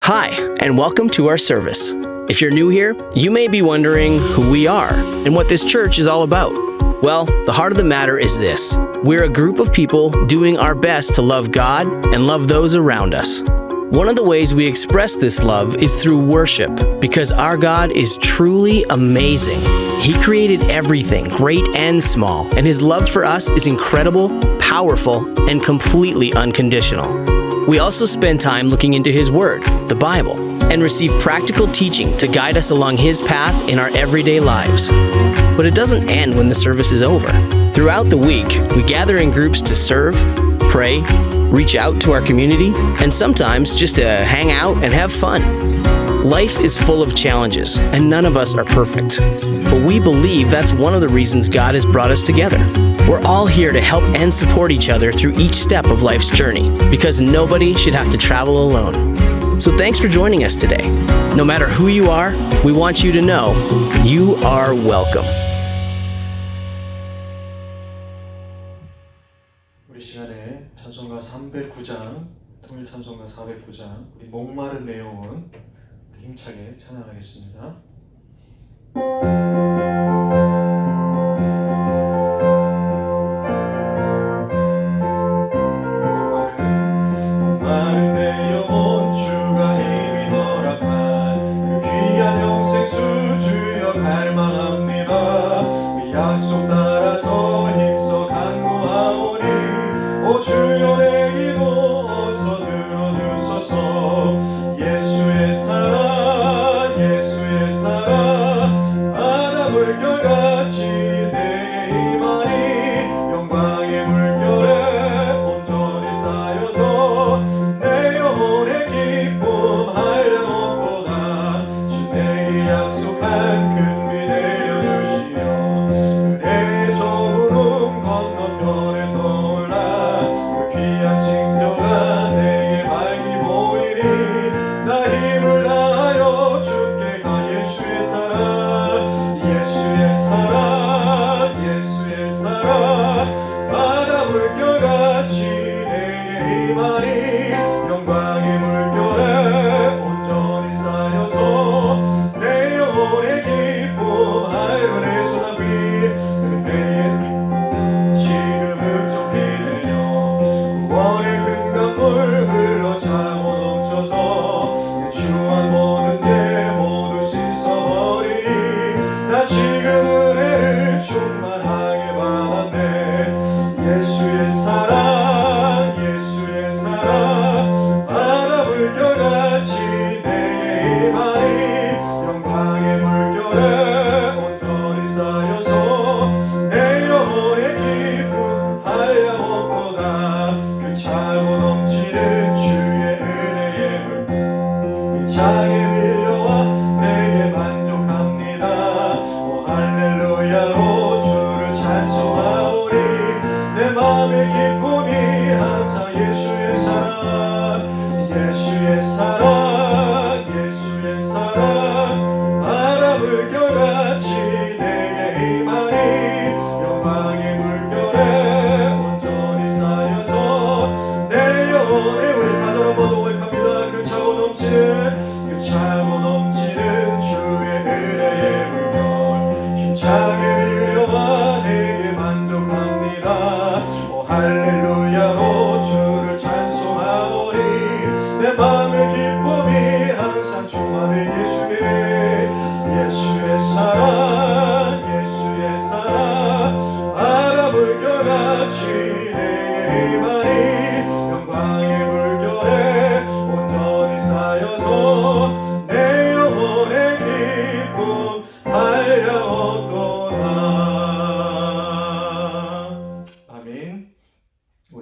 Hi, and welcome to our service. If you're new here, you may be wondering who we are and what this church is all about. Well, the heart of the matter is this. We're a group of people doing our best to love God and love those around us. One of the ways we express this love is through worship, because our God is truly amazing. He created everything, great and small, and His love for us is incredible, powerful, and completely unconditional. We also spend time looking into His Word, the Bible, and receive practical teaching to guide us along His path in our everyday lives. But it doesn't end when the service is over. Throughout the week, we gather in groups to serve, pray, reach out to our community, and sometimes just to hang out and have fun. Life is full of challenges, and none of us are perfect. But we believe that's one of the reasons God has brought us together. We're all here to help and support each other through each step of life's journey, because nobody should have to travel alone. So thanks for joining us today. No matter who you are, we want you to know you are welcome. 우리 시간에 찬송가 309장, 통일 찬송가 409장, 우리 목마른 내용은 힘차게 찬양하겠습니다.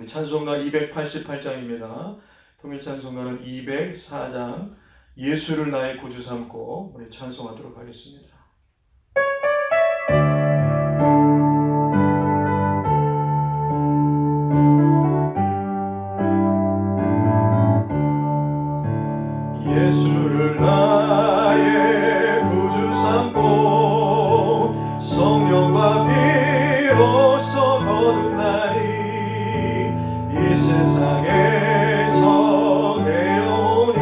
찬송가 288장입니다. 통일 찬송가는 204장 예수를 나의 구주 삼고 우리 찬송하도록 하겠습니다. 예수를 나의 구주 삼고 성령과 비로소 거듭나니 이 세상에서 내 영혼이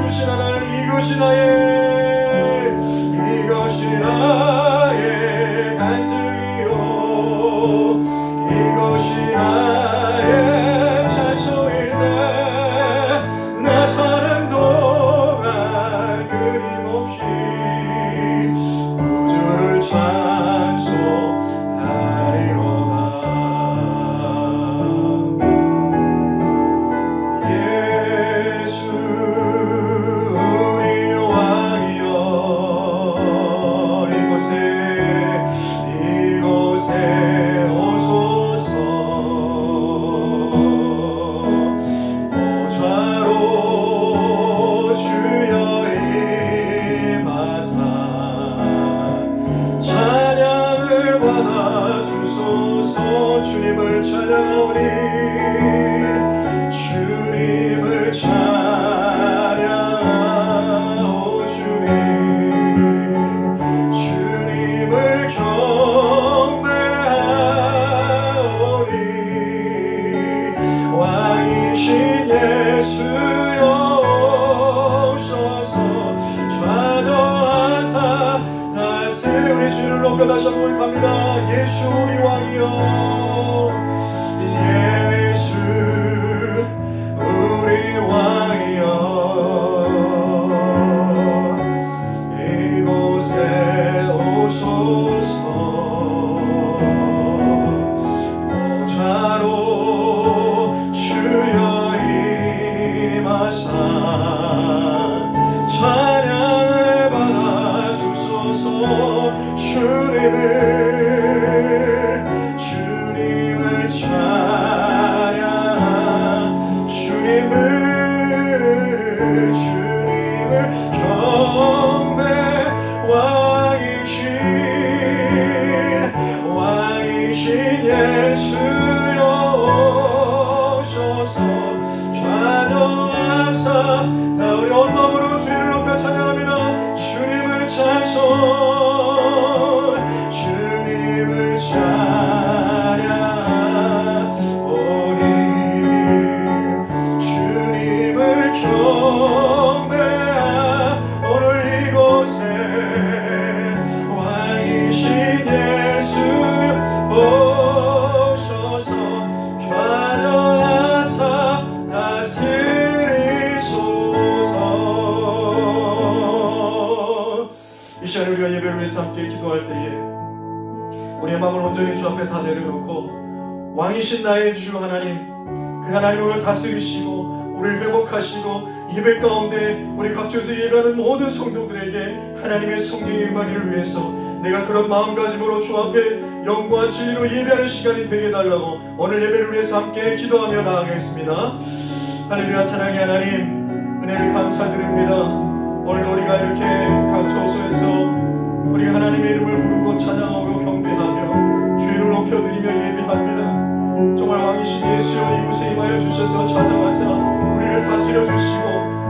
주신 하나님, 이것이 나의 간증이요, 이것이 나의 찬송일세. 나 사는 동안 끊임없이 구주를 찬송하리로다. 예수 우리 왕이여, 이곳에 오소서. 보좌로 주여 임하사 찬양을 받아 주소서. 주님을 찬양하오니, 주님을 찬양하오. 주님을 경배하오니, 왕이신 예수여 오셔서 좌정하사 다스. 우리 주를 높여 다시 한번 갑니다. 예수 우리 왕이여, 예수 우리 왕이여, 이곳에 오소서. 보좌로 주여 임하사 찬양을 받아 주소서. 주님을 찬양, 주님을 경배. 왕이신 예수여 오셔서 좌정하사. 다 우리 온 마음으로 주를 높여 찬양합니다. 주님을 찬송, 주님을 찬양하오니, 주님을 경배하. 오늘 이곳에 왕이신 예수 오셔서 좌정하사 다스리소서. 이 시간 우리가 예배를 위해서 함께 기도할 때에 우리의 마음을 온전히 주 앞에 다 내려놓고, 왕이신 나의 주 하나님, 그 하나님 오늘 다스리시고 우리를 회복하시고 예배 가운데 우리 각처에서 예배하는 모든 성도들에게 하나님의 성령의 임하기를 위해서 내가 그런 마음가짐으로 주 앞에 영과 진리로 예배하는 시간이 되게 해달라고 오늘 예배를 위해서 함께 기도하며 나아가겠습니다. 할렐루야. 사랑의 하나님, 은혜를 감사드립니다. 오늘도 우리가 이렇게 각 처소에서 우리가 하나님의 이름을 부르고 찬양하고 경배하며 주의를 높여드리며 예배합니다. 정말 왕이신 예수여 이곳에 임하여 주셔서 좌정하사 우리를 다스려 주시고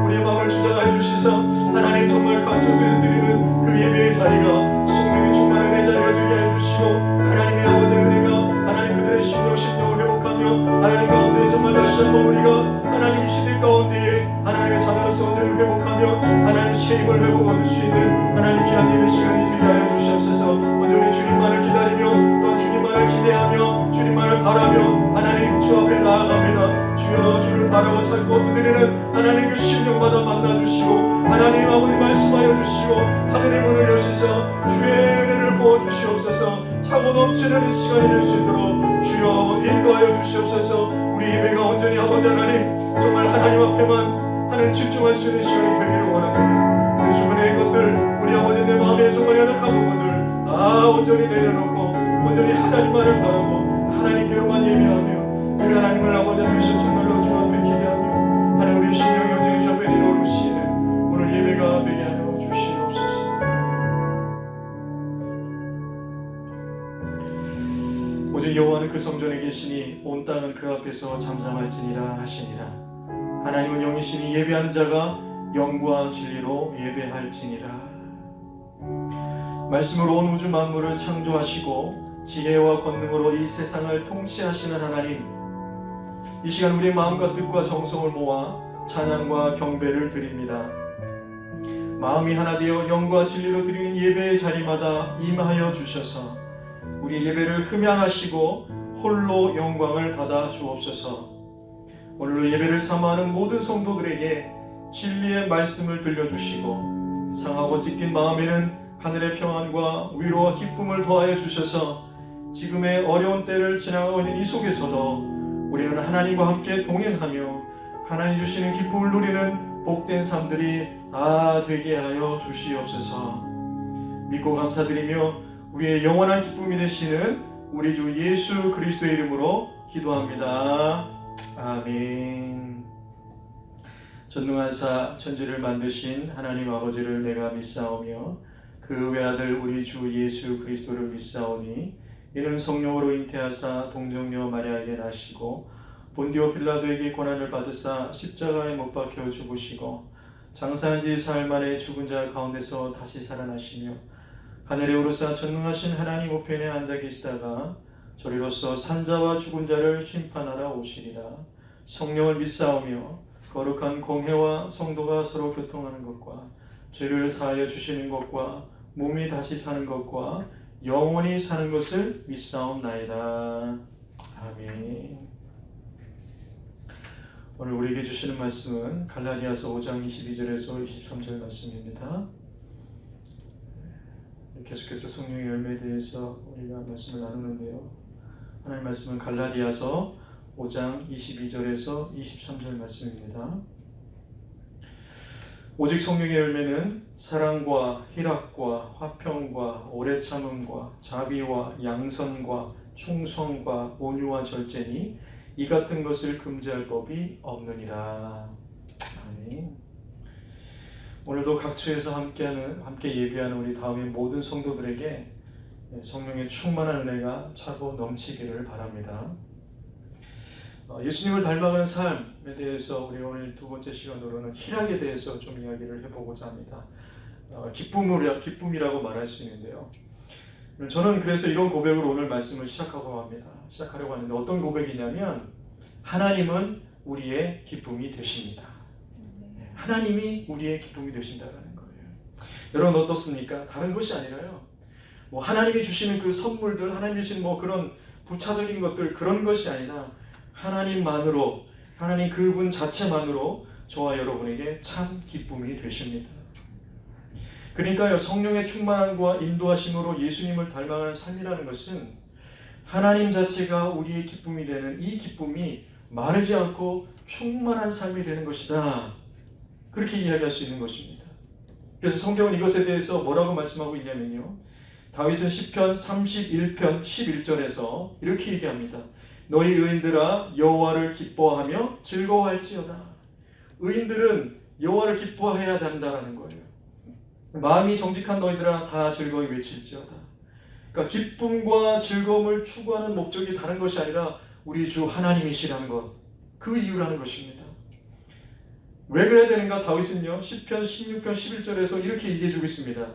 우리의 마음을 주장하여 주시사 하나님 정말 각 처소에 드리는 그 예배의 자리가 성령이 충만한 내 자리가 되게 하여 주시고, 하나님의 아버지의 은혜가 하나님 그들의 심령을 회복하며 하나님 가운데 정말 다시 한번 우리가 하나님 이 시대 가운데에 하나님의 자녀로서 온전히 회복하며 하나님 새 힘을 회복 얻을 수 있는 하나님 귀한 예배 시간이 되게 하여 주시옵소서. 온전히 주님만을 기다리며 또 주님만을 기대하며 주님만을 바라며 하나님 주 앞에 나아갑니다. 주여 주를 바라고 찾고 두드리는 하나님 그 심령마다 만나주시고 하나님 아버지 말씀하여 주시고 하늘의 문을 여시사 주의 은혜를 부어주시옵소서. 차고 넘치는 이 시간이 될 수 있도록 주여 인도하여 주시옵소서. 우리 예배가 온전히 아버지 하나님 정말 하나님 앞에만 하나님 집중할 수 있는 시간이 되기를 원합니다. 우리 주변의 것들 우리 아버지 내 마음에 정말 연약한 부분들 다 온전히 내려놓고 온전히 하나님만을 바라고 하나님께로만 예배하며 그 하나님을 아버지 하나님께서 정말로 주 앞에 기대하며 하나님 우리 심령이 온전히 주 앞에 내려오시는 오늘 예배가 되게 하여 주시옵소서. 오직 여호와는 그 성전에 계시니 온 땅은 그 앞에서 잠잠할지니라 하시니라. 하나님은 영이시니 예배하는 자가 영과 진리로 예배할지니라. 말씀으로 온 우주 만물을 창조하시고 지혜와 권능으로 이 세상을 통치하시는 하나님, 이 시간 우리의 마음과 뜻과 정성을 모아 찬양과 경배를 드립니다. 마음이 하나 되어 영과 진리로 드리는 예배의 자리마다 임하여 주셔서 우리 예배를 흠양하시고 홀로 영광을 받아 주옵소서. 오늘로 예배를 삼아하는 모든 성도들에게 진리의 말씀을 들려주시고 상하고 찢긴 마음에는 하늘의 평안과 위로와 기쁨을 더하여 주셔서 지금의 어려운 때를 지나가고 있는 이 속에서도 우리는 하나님과 함께 동행하며 하나님 주시는 기쁨을 누리는 복된 삶들이 다 되게 하여 주시옵소서. 믿고 감사드리며 우리의 영원한 기쁨이 되시는 우리 주 예수 그리스도의 이름으로 기도합니다. 아멘. 전능하사 천지를 만드신 하나님 아버지를 내가 믿사오며 그 외아들 우리 주 예수 그리스도를 믿사오니 이는 성령으로 잉태하사 동정녀 마리아에게 나시고 본디오 빌라도에게 고난을 받으사 십자가에 못 박혀 죽으시고 장사한 지 사흘 만에 죽은 자 가운데서 다시 살아나시며 하늘에 오르사 전능하신 하나님 우편에 앉아 계시다가 저리로서 산자와 죽은 자를 심판하러 오시리라. 성령을 믿사오며 거룩한 공회와 성도가 서로 교통하는 것과 죄를 사하여 주시는 것과 몸이 다시 사는 것과 영원히 사는 것을 믿사옵나이다. 아멘. 오늘 우리에게 주시는 말씀은 갈라디아서 5장 22절에서 23절 말씀입니다. 계속해서 성령의 열매에 대해서 우리가 말씀을 나누는데요. 하나님 말씀은 갈라디아서 5장 22절에서 23절 말씀입니다. 오직 성령의 열매는 사랑과 희락과 화평과 오래 참음과 자비와 양선과 충성과 온유와 절제니 이 같은 것을 금지할 법이 없느니라. 아멘. 오늘도 각처에서 함께 예배하는 우리 다음의 모든 성도들에게 성령의 충만한 은혜가 차고 넘치기를 바랍니다. 예수님을 닮아가는 삶에 대해서 우리 오늘 두 번째 시간으로는 희락에 대해서 좀 이야기를 해보고자 합니다. 기쁨이라고 말할 수 있는데요. 저는 그래서 이런 고백으로 오늘 말씀을 시작하려고 하는데 어떤 고백이냐면 하나님은 우리의 기쁨이 되십니다. 하나님이 우리의 기쁨이 되신다는 거예요. 여러분 어떻습니까? 다른 것이 아니라요. 하나님이 주시는 그 선물들, 하나님이 주시는 그런 부차적인 것들 그런 것이 아니라 하나님만으로, 하나님 그분 자체만으로 저와 여러분에게 참 기쁨이 되십니다. 그러니까요, 성령의 충만함과 인도하심으로 예수님을 닮아가는 삶이라는 것은 하나님 자체가 우리의 기쁨이 되는 이 기쁨이 마르지 않고 충만한 삶이 되는 것이다. 그렇게 이야기할 수 있는 것입니다. 그래서 성경은 이것에 대해서 뭐라고 말씀하고 있냐면요. 다윗은 시편 31편 11절에서 이렇게 얘기합니다. 너희 의인들아 여호와를 기뻐하며 즐거워할지어다. 의인들은 여호와를 기뻐해야 된다는 거예요. 마음이 정직한 너희들아 다 즐거이 외칠지어다. 그러니까 기쁨과 즐거움을 추구하는 목적이 다른 것이 아니라 우리 주 하나님이시라는 것, 그 이유라는 것입니다. 왜 그래야 되는가? 다윗은요 시편 16편 11절에서 이렇게 얘기해주고 있습니다.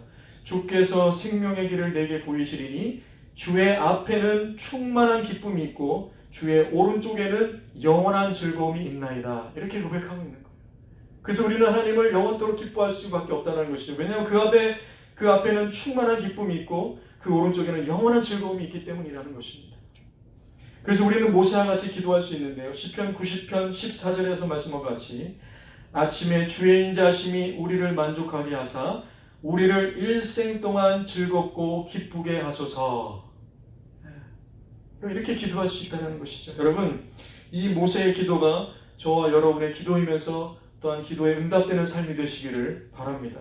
주께서 생명의 길을 내게 보이시리니 주의 앞에는 충만한 기쁨이 있고 주의 오른쪽에는 영원한 즐거움이 있나이다. 이렇게 고백하고 있는 거예요. 그래서 우리는 하나님을 영원토록 기뻐할 수밖에 없다는 것이죠. 왜냐하면 그 앞에는 충만한 기쁨이 있고 그 오른쪽에는 영원한 즐거움이 있기 때문이라는 것입니다. 그래서 우리는 모세와 같이 기도할 수 있는데요. 시편 90편 14절에서 말씀과 같이 아침에 주의 인자하심이 우리를 만족하게 하사 우리를 일생 동안 즐겁고 기쁘게 하소서. 이렇게 기도할 수 있다는 것이죠. 여러분, 이 모세의 기도가 저와 여러분의 기도이면서 또한 기도에 응답되는 삶이 되시기를 바랍니다.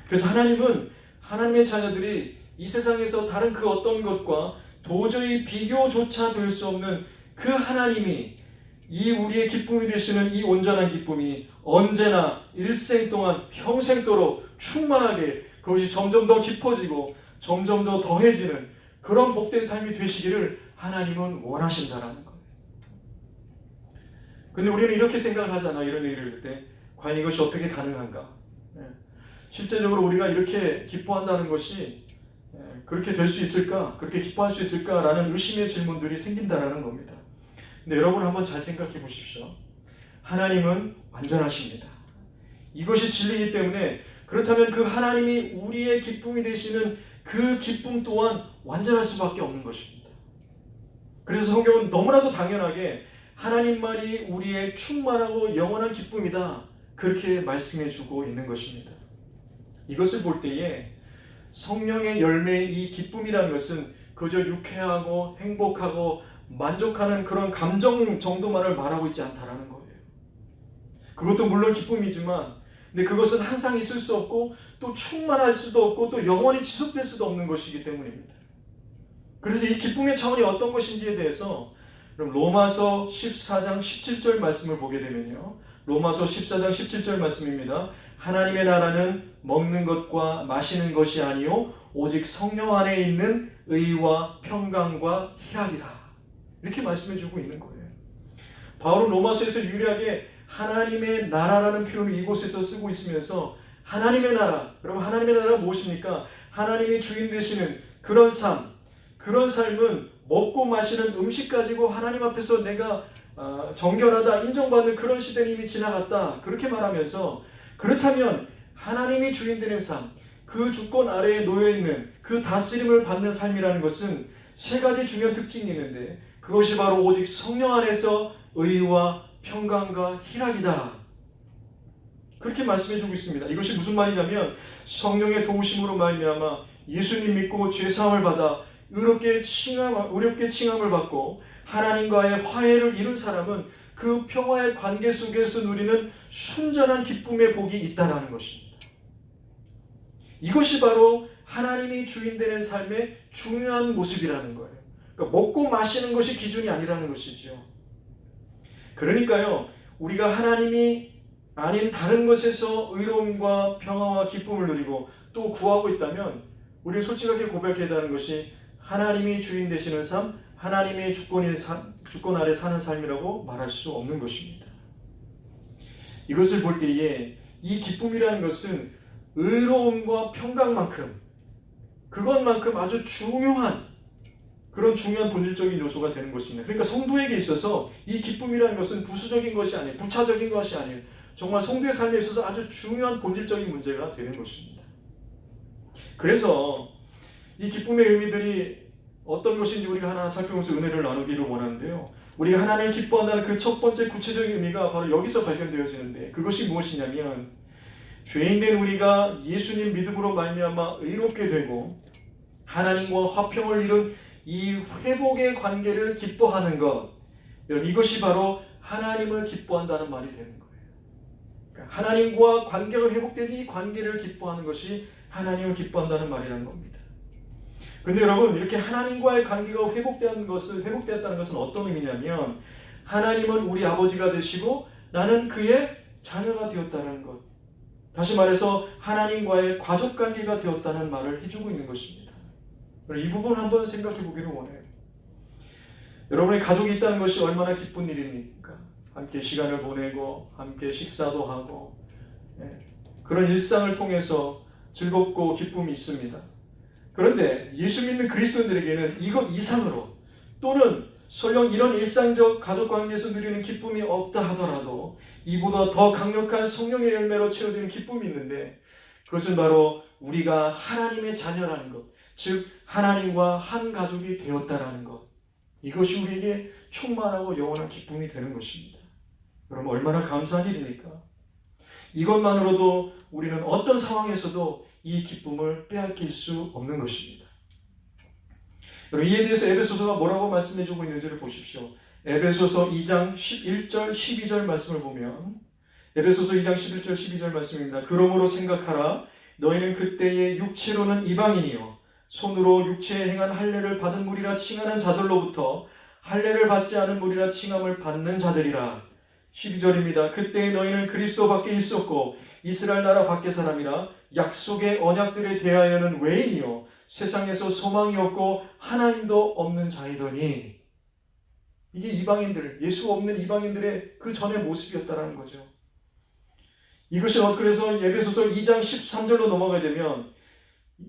그래서 하나님은 하나님의 자녀들이 이 세상에서 다른 그 어떤 것과 도저히 비교조차 될 수 없는 그 하나님이 이 우리의 기쁨이 되시는 이 온전한 기쁨이 언제나 일생 동안 평생도록 충만하게 그것이 점점 더 깊어지고 점점 더 더해지는 그런 복된 삶이 되시기를 하나님은 원하신다라는 거예요. 근데 우리는 이렇게 생각을 하잖아. 이런 얘기를 할 때 과연 이것이 어떻게 가능한가? 실제적으로 우리가 이렇게 기뻐한다는 것이 그렇게 될 수 있을까? 그렇게 기뻐할 수 있을까? 라는 의심의 질문들이 생긴다라는 겁니다. 근데 여러분 한번 잘 생각해 보십시오. 하나님은 완전하십니다. 이것이 진리이기 때문에 그렇다면 그 하나님이 우리의 기쁨이 되시는 그 기쁨 또한 완전할 수밖에 없는 것입니다. 그래서 성경은 너무나도 당연하게 하나님만이 우리의 충만하고 영원한 기쁨이다, 그렇게 말씀해 주고 있는 것입니다. 이것을 볼 때에 성령의 열매인 이 기쁨이라는 것은 그저 유쾌하고 행복하고 만족하는 그런 감정 정도만을 말하고 있지 않다라는 거예요. 그것도 물론 기쁨이지만, 근데 그것은 항상 있을 수 없고 또 충만할 수도 없고 또 영원히 지속될 수도 없는 것이기 때문입니다. 그래서 이 기쁨의 차원이 어떤 것인지에 대해서 그럼 로마서 14장 17절 말씀을 보게 되면요, 로마서 14장 17절 말씀입니다. 하나님의 나라는 먹는 것과 마시는 것이 아니요 오직 성령 안에 있는 의와 평강과 희락이라, 이렇게 말씀해 주고 있는 거예요. 바울은 로마서에서 유일하게 하나님의 나라라는 표현을 이곳에서 쓰고 있으면서, 하나님의 나라, 여러분 하나님의 나라가 무엇입니까? 하나님이 주인 되시는 그런 삶, 그런 삶은 먹고 마시는 음식 가지고 하나님 앞에서 내가 정결하다 인정받는 그런 시대는 이미 지나갔다, 그렇게 말하면서, 그렇다면 하나님이 주인 되는 삶, 그 주권 아래에 놓여있는 그 다스림을 받는 삶이라는 것은 세 가지 중요한 특징이 있는데, 그것이 바로 오직 성령 안에서 의와 평강과 희락이다, 그렇게 말씀해주고 있습니다. 이것이 무슨 말이냐면, 성령의 도우심으로 말미암아 예수님 믿고 죄사함을 받아 의롭게 칭함을 받고 하나님과의 화해를 이룬 사람은 그 평화의 관계 속에서 누리는 순전한 기쁨의 복이 있다라는 것입니다. 이것이 바로 하나님이 주인 되는 삶의 중요한 모습이라는 거예요. 그러니까 먹고 마시는 것이 기준이 아니라는 것이죠. 그러니까요, 우리가 하나님이 아닌 다른 것에서 의로움과 평화와 기쁨을 누리고 또 구하고 있다면, 우리는 솔직하게 고백해야 하는 것이 하나님이 주인 되시는 삶, 하나님의 주권 아래 사는 삶이라고 말할 수 없는 것입니다. 이것을 볼 때에 이 기쁨이라는 것은 의로움과 평강만큼, 그것만큼 아주 중요한 그런 중요한 본질적인 요소가 되는 것입니다. 그러니까 성도에게 있어서 이 기쁨이라는 것은 부수적인 것이 아니에요. 부차적인 것이 아니에요. 정말 성도의 삶에 있어서 아주 중요한 본질적인 문제가 되는 것입니다. 그래서 이 기쁨의 의미들이 어떤 것인지 우리가 하나하나 살펴보면서 은혜를 나누기를 원하는데요, 우리가 하나님을 기뻐한다는 그 첫 번째 구체적인 의미가 바로 여기서 발견되어지는데, 그것이 무엇이냐면, 죄인된 우리가 예수님 믿음으로 말미암아 의롭게 되고 하나님과 화평을 이룬 이 회복의 관계를 기뻐하는 것, 여러분 이것이 바로 하나님을 기뻐한다는 말이 되는 거예요. 그러니까 하나님과 관계가 회복되지, 이 관계를 기뻐하는 것이 하나님을 기뻐한다는 말이라는 겁니다. 근데 여러분, 이렇게 하나님과의 관계가 회복되었다는 것은 어떤 의미냐면, 하나님은 우리 아버지가 되시고 나는 그의 자녀가 되었다는 것, 다시 말해서 하나님과의 가족관계가 되었다는 말을 해주고 있는 것입니다. 이 부분 한번 생각해 보기를 원해요. 여러분의 가족이 있다는 것이 얼마나 기쁜 일입니까? 함께 시간을 보내고 함께 식사도 하고, 그런 일상을 통해서 즐겁고 기쁨이 있습니다. 그런데 예수 믿는 그리스도인들에게는 이것 이상으로, 또는 설령 이런 일상적 가족관계에서 누리는 기쁨이 없다 하더라도 이보다 더 강력한 성령의 열매로 채워지는 기쁨이 있는데, 그것은 바로 우리가 하나님의 자녀라는 것, 즉 하나님과 한 가족이 되었다라는 것, 이것이 우리에게 충만하고 영원한 기쁨이 되는 것입니다. 여러분 얼마나 감사한 일입니까? 이것만으로도 우리는 어떤 상황에서도 이 기쁨을 빼앗길 수 없는 것입니다. 여러분 이에 대해서 에베소서가 뭐라고 말씀해주고 있는지를 보십시오. 에베소서 2장 11절 12절 말씀을 보면, 에베소서 2장 11절 12절 말씀입니다. 그러므로 생각하라. 너희는 그때의 육체로는 이방인이요 손으로 육체에 행한 할례를 받은 무리라 칭하는 자들로부터 할례를 받지 않은 무리라 칭함을 받는 자들이라. 12절입니다. 그때 너희는 그리스도 밖에 있었고 이스라엘 나라 밖의 사람이라 약속의 언약들에 대하여는 외인이요 세상에서 소망이 없고 하나님도 없는 자이더니, 이게 이방인들, 예수 없는 이방인들의 그 전의 모습이었다라는 거죠. 이것이 그래서 에베소서 2장 13절로 넘어가게 되면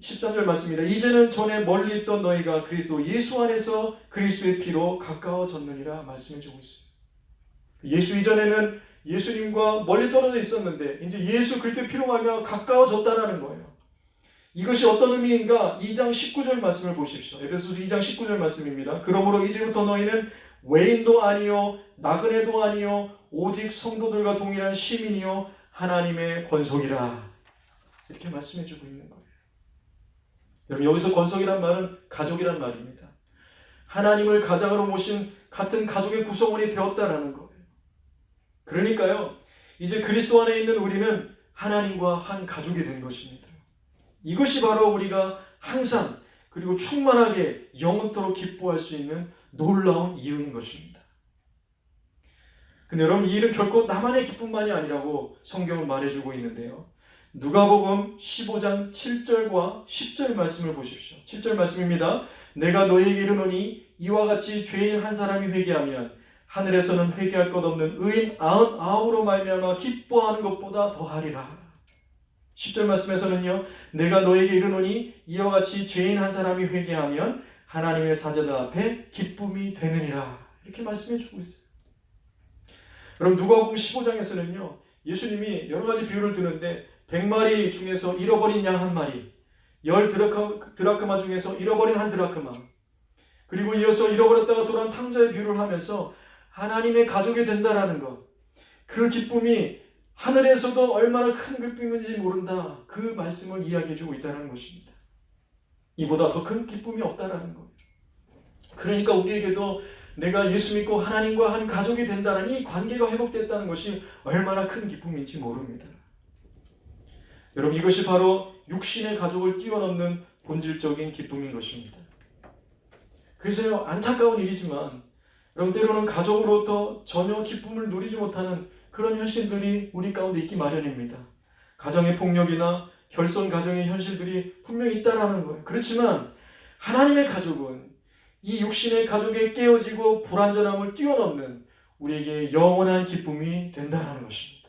13절 말씀입니다. 이제는 전에 멀리 있던 너희가 그리스도 예수 안에서 그리스도의 피로 가까워졌느니라 말씀해주고 있어요. 예수 이전에는 예수님과 멀리 떨어져 있었는데 이제 예수 그리스도의 피로 말미암아 가까워졌다라는 거예요. 이것이 어떤 의미인가? 2장 19절 말씀을 보십시오. 에베소서 2장 19절 말씀입니다. 그러므로 이제부터 너희는 외인도 아니요 나그네도 아니요 오직 성도들과 동일한 시민이요 하나님의 권속이라. 이렇게 말씀해 주고 있는 거예요. 여러분, 여기서 권속이란 말은 가족이란 말입니다. 하나님을 가장으로 모신 같은 가족의 구성원이 되었다라는 거예요. 그러니까요, 이제 그리스도 안에 있는 우리는 하나님과 한 가족이 된 것입니다. 이것이 바로 우리가 항상 그리고 충만하게 영원토록 기뻐할 수 있는 놀라운 이유인 것입니다. 근데 여러분, 이 일은 결코 나만의 기쁨만이 아니라고 성경은 말해주고 있는데요. 누가복음 15장 7절과 10절 말씀을 보십시오. 7절 말씀입니다. 내가 너희에게 이르노니 이와 같이 죄인 한 사람이 회개하면 하늘에서는 회개할 것 없는 의인 99으로 말미암아 기뻐하는 것보다 더하리라. 10절 말씀에서는요. 내가 너에게 이르노니 이와 같이 죄인 한 사람이 회개하면 하나님의 사자들 앞에 기쁨이 되느니라. 이렇게 말씀해 주고 있어요. 여러분, 누가복음 15장에서는요. 예수님이 여러 가지 비유를 드는데 100마리 중에서 잃어버린 양 한 마리, 10드라크마 중에서 잃어버린 한 드라크마, 그리고 이어서 잃어버렸다가 돌아온 탕자의 비유를 하면서 하나님의 가족이 된다라는 것, 그 기쁨이 하늘에서도 얼마나 큰 기쁨인지 모른다, 그 말씀을 이야기해주고 있다는 것입니다. 이보다 더 큰 기쁨이 없다라는 거예요. 그러니까 우리에게도 내가 예수 믿고 하나님과 한 가족이 된다는 이 관계가 회복됐다는 것이 얼마나 큰 기쁨인지 모릅니다. 여러분, 이것이 바로 육신의 가족을 뛰어넘는 본질적인 기쁨인 것입니다. 그래서요, 안타까운 일이지만 여러분, 때로는 가족으로부터 전혀 기쁨을 누리지 못하는 그런 현실들이 우리 가운데 있기 마련입니다. 가정의 폭력이나 결손 가정의 현실들이 분명히 있다라는 거예요. 그렇지만 하나님의 가족은 이 육신의 가족에 깨어지고 불완전함을 뛰어넘는 우리에게 영원한 기쁨이 된다는 것입니다.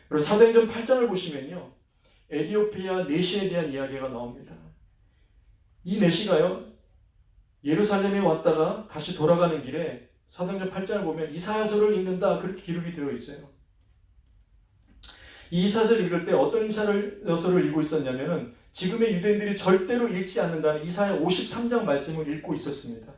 여러분, 사도행전 8장을 보시면요, 에디오피아 내시에 대한 이야기가 나옵니다. 이 내시가요, 예루살렘에 왔다가 다시 돌아가는 길에 사도행전 8장을 보면 이사야서를 읽는다, 그렇게 기록이 되어 있어요. 이 이사야서를 읽을 때 어떤 이사야서를 읽고 있었냐면은 지금의 유대인들이 절대로 읽지 않는다는 이사야 53장 말씀을 읽고 있었습니다.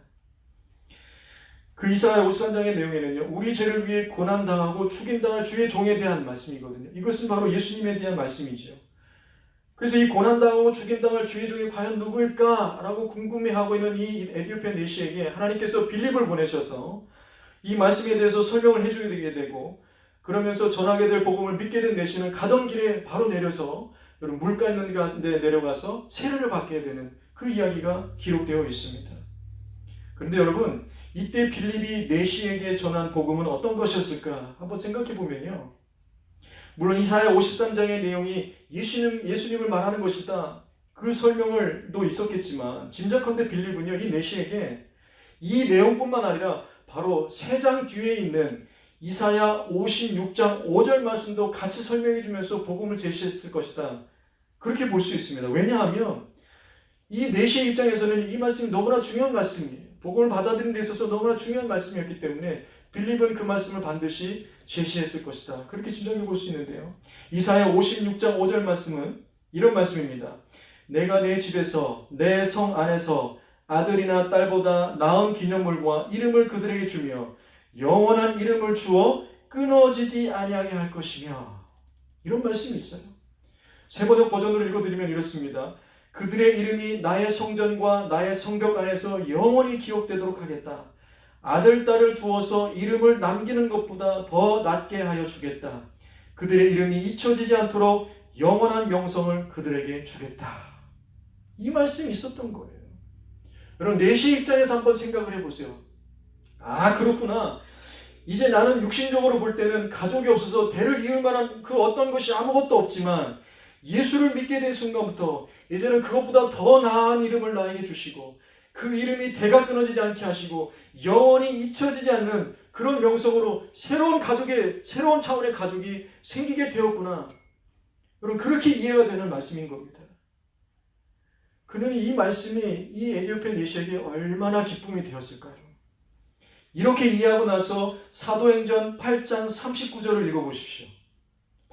그 이사야 53장의 내용에는요, 우리 죄를 위해 고난당하고 죽임당할 주의 종에 대한 말씀이거든요. 이것은 바로 예수님에 대한 말씀이지요. 그래서 이 고난당하고 죽임당할 주의 종이 과연 누구일까? 라고 궁금해하고 있는 이 에디오피아 내시에게 하나님께서 빌립을 보내셔서 이 말씀에 대해서 설명을 해주게 되고, 그러면서 전하게 될 복음을 믿게 된 내시는 가던 길에 바로 내려서 물가 있는 데 내려가서 세례를 받게 되는 그 이야기가 기록되어 있습니다. 그런데 여러분, 이때 빌립이 내시에게 전한 복음은 어떤 것이었을까? 한번 생각해 보면요, 물론 이사야 53장의 내용이 예수님을 말하는 것이다, 그 설명을도 있었겠지만 짐작컨대 빌립은요, 이 내시에게 이 내용뿐만 아니라 바로 3장 뒤에 있는 이사야 56장 5절 말씀도 같이 설명해 주면서 복음을 제시했을 것이다, 그렇게 볼 수 있습니다. 왜냐하면 이 내시의 입장에서는 이 말씀이 너무나 중요한 말씀이에요. 복음을 받아들이는 데 있어서 너무나 중요한 말씀이었기 때문에 빌립은 그 말씀을 반드시 제시했을 것이다, 그렇게 짐작해 볼 수 있는데요. 이사야 56장 5절 말씀은 이런 말씀입니다. 내가 내 집에서 내 성 안에서 아들이나 딸보다 나은 기념물과 이름을 그들에게 주며 영원한 이름을 주어 끊어지지 아니하게 할 것이며, 이런 말씀이 있어요. 세번역 버전으로 읽어드리면 이렇습니다. 그들의 이름이 나의 성전과 나의 성벽 안에서 영원히 기억되도록 하겠다. 아들, 딸을 두어서 이름을 남기는 것보다 더 낫게 하여 주겠다. 그들의 이름이 잊혀지지 않도록 영원한 명성을 그들에게 주겠다. 이 말씀이 있었던 거예요. 여러분, 내시 입장에서 한번 생각을 해보세요. 아, 그렇구나. 이제 나는 육신적으로 볼 때는 가족이 없어서 대를 이을 만한 그 어떤 것이 아무것도 없지만 예수를 믿게 된 순간부터 이제는 그것보다 더 나은 이름을 나에게 주시고 그 이름이 대가 끊어지지 않게 하시고 영원히 잊혀지지 않는 그런 명성으로 새로운 차원의 가족이 생기게 되었구나. 여러분, 그렇게 이해가 되는 말씀인 겁니다. 그는 이 말씀이 이 에디오피아 내시에게 얼마나 기쁨이 되었을까요? 이렇게 이해하고 나서 사도행전 8장 39절을 읽어보십시오.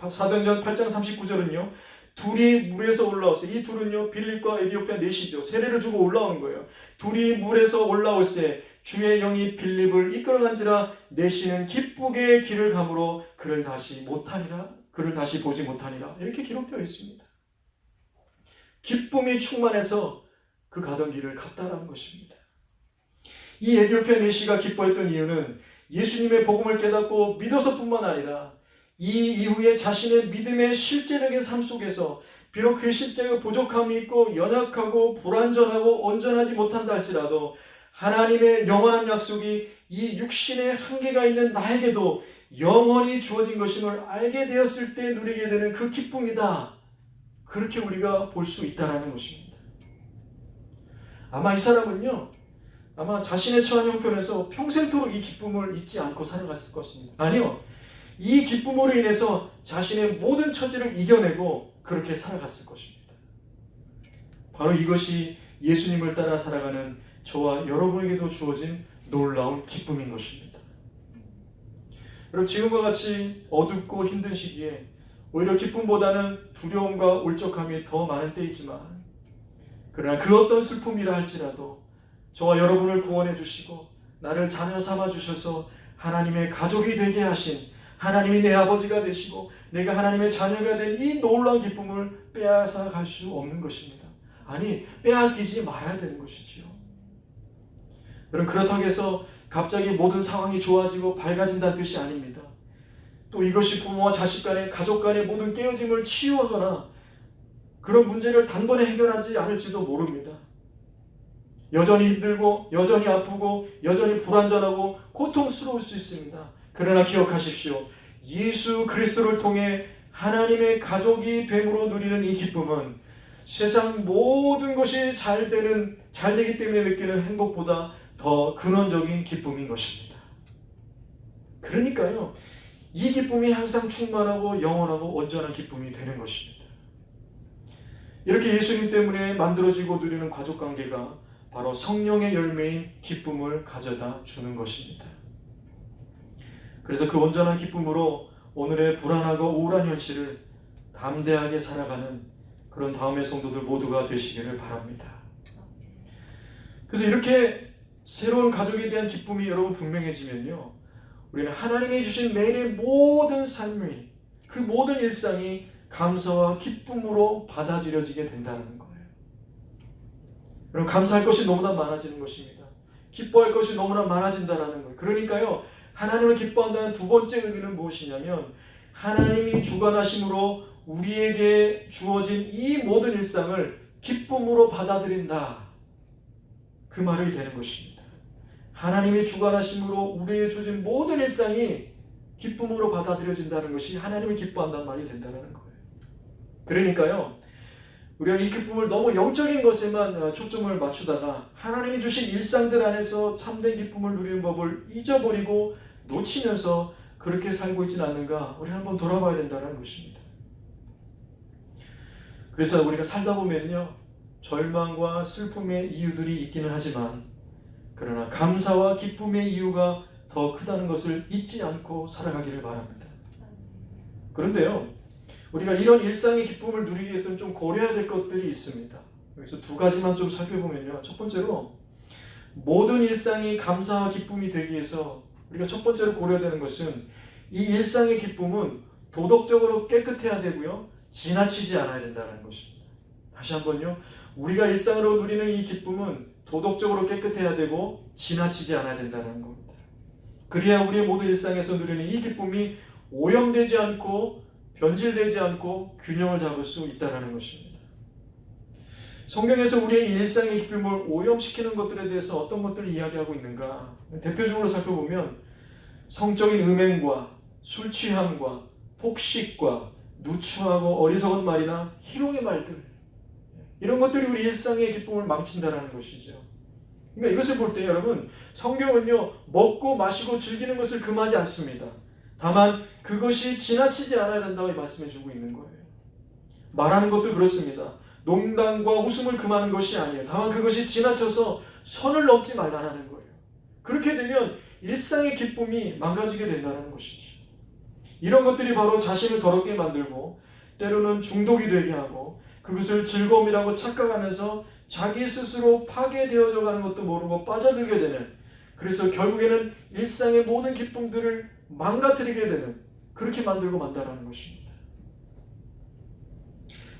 사도행전 8장 39절은요. 둘이 물에서 올라왔어요. 이 둘은요. 빌립과 에디오피아 넷이죠. 세례를 주고 올라오는 거예요. 둘이 물에서 올라올세 주의 영이 빌립을 이끌어간지라 넷이는 기쁘게 길을 가므로 그를 다시 보지 못하니라. 이렇게 기록되어 있습니다. 기쁨이 충만해서 그 가던 길을 갔다라는 것입니다. 이 에디오피아 넷이가 기뻐했던 이유는 예수님의 복음을 깨닫고 믿어서뿐만 아니라 이 이후에 자신의 믿음의 실제적인 삶 속에서 비록 그 실제의 부족함이 있고 연약하고 불완전하고 온전하지 못한다 할지라도 하나님의 영원한 약속이 이 육신의 한계가 있는 나에게도 영원히 주어진 것임을 알게 되었을 때 누리게 되는 그 기쁨이다. 그렇게 우리가 볼 수 있다는 것입니다. 아마 이 사람은요. 아마 자신의 처한 형편에서 평생토록 이 기쁨을 잊지 않고 살아갔을 것입니다. 아니요. 이 기쁨으로 인해서 자신의 모든 처지를 이겨내고 그렇게 살아갔을 것입니다. 바로 이것이 예수님을 따라 살아가는 저와 여러분에게도 주어진 놀라운 기쁨인 것입니다. 여러분 지금과 같이 어둡고 힘든 시기에 오히려 기쁨보다는 두려움과 울적함이 더 많은 때이지만 그러나 그 어떤 슬픔이라 할지라도 저와 여러분을 구원해 주시고 나를 자녀 삼아 주셔서 하나님의 가족이 되게 하신 하나님이 내 아버지가 되시고 내가 하나님의 자녀가 된 이 놀라운 기쁨을 빼앗아 갈 수 없는 것입니다. 아니 빼앗기지 말아야 되는 것이지요. 여러분 그렇다고 해서 갑자기 모든 상황이 좋아지고 밝아진다는 뜻이 아닙니다. 또 이것이 부모와 자식 간의 가족 간의 모든 깨어짐을 치유하거나 그런 문제를 단번에 해결하지 않을지도 모릅니다. 여전히 힘들고 여전히 아프고 여전히 불완전하고 고통스러울 수 있습니다. 그러나 기억하십시오. 예수 그리스도를 통해 하나님의 가족이 됨으로 누리는 이 기쁨은 세상 모든 것이 잘 되기 때문에 느끼는 행복보다 더 근원적인 기쁨인 것입니다. 그러니까요. 이 기쁨이 항상 충만하고 영원하고 온전한 기쁨이 되는 것입니다. 이렇게 예수님 때문에 만들어지고 누리는 가족관계가 바로 성령의 열매인 기쁨을 가져다 주는 것입니다. 그래서 그 온전한 기쁨으로 오늘의 불안하고 우울한 현실을 담대하게 살아가는 그런 다음의 성도들 모두가 되시기를 바랍니다. 그래서 이렇게 새로운 가족에 대한 기쁨이 여러분 분명해지면요. 우리는 하나님이 주신 매일의 모든 삶이 그 모든 일상이 감사와 기쁨으로 받아들여지게 된다는 거예요. 여러분 감사할 것이 너무나 많아지는 것입니다. 기뻐할 것이 너무나 많아진다는 거예요. 그러니까요. 하나님을 기뻐한다는 두 번째 의미는 무엇이냐면 하나님이 주관하심으로 우리에게 주어진 이 모든 일상을 기쁨으로 받아들인다. 그 말이 되는 것입니다. 하나님이 주관하심으로 우리에게 주어진 모든 일상이 기쁨으로 받아들여진다는 것이 하나님을 기뻐한다는 말이 된다는 거예요. 그러니까요. 우리가 이 기쁨을 너무 영적인 것에만 초점을 맞추다가 하나님이 주신 일상들 안에서 참된 기쁨을 누리는 법을 잊어버리고 놓치면서 그렇게 살고 있지는 않는가 우리 한번 돌아봐야 된다는 것입니다. 그래서 우리가 살다 보면요. 절망과 슬픔의 이유들이 있기는 하지만 그러나 감사와 기쁨의 이유가 더 크다는 것을 잊지 않고 살아가기를 바랍니다. 그런데요. 우리가 이런 일상의 기쁨을 누리기 위해서는 좀 고려해야 될 것들이 있습니다. 여기서 두 가지만 좀 살펴보면요. 첫 번째로 모든 일상이 감사와 기쁨이 되기 위해서 우리가 첫 번째로 고려해야 되는 것은 이 일상의 기쁨은 도덕적으로 깨끗해야 되고요. 지나치지 않아야 된다는 것입니다. 다시 한번요. 우리가 일상으로 누리는 이 기쁨은 도덕적으로 깨끗해야 되고 지나치지 않아야 된다는 겁니다. 그래야 우리의 모든 일상에서 누리는 이 기쁨이 오염되지 않고 변질되지 않고 균형을 잡을 수 있다는 것입니다. 성경에서 우리의 일상의 기쁨을 오염시키는 것들에 대해서 어떤 것들을 이야기하고 있는가? 대표적으로 살펴보면 성적인 음행과 술 취함과 폭식과 누추하고 어리석은 말이나 희롱의 말들 이런 것들이 우리 일상의 기쁨을 망친다는 것이죠. 그러니까 이것을 볼 때 여러분 성경은요 먹고 마시고 즐기는 것을 금하지 않습니다. 다만 그것이 지나치지 않아야 된다고 말씀해주고 있는 거예요. 말하는 것도 그렇습니다. 농담과 웃음을 금하는 것이 아니에요. 다만 그것이 지나쳐서 선을 넘지 말라는 거예요. 그렇게 되면 일상의 기쁨이 망가지게 된다는 것이죠. 이런 것들이 바로 자신을 더럽게 만들고 때로는 중독이 되게 하고 그것을 즐거움이라고 착각하면서 자기 스스로 파괴되어져 가는 것도 모르고 빠져들게 되는, 그래서 결국에는 일상의 모든 기쁨들을 망가뜨리게 되는, 그렇게 만들고 만다라는 것입니다.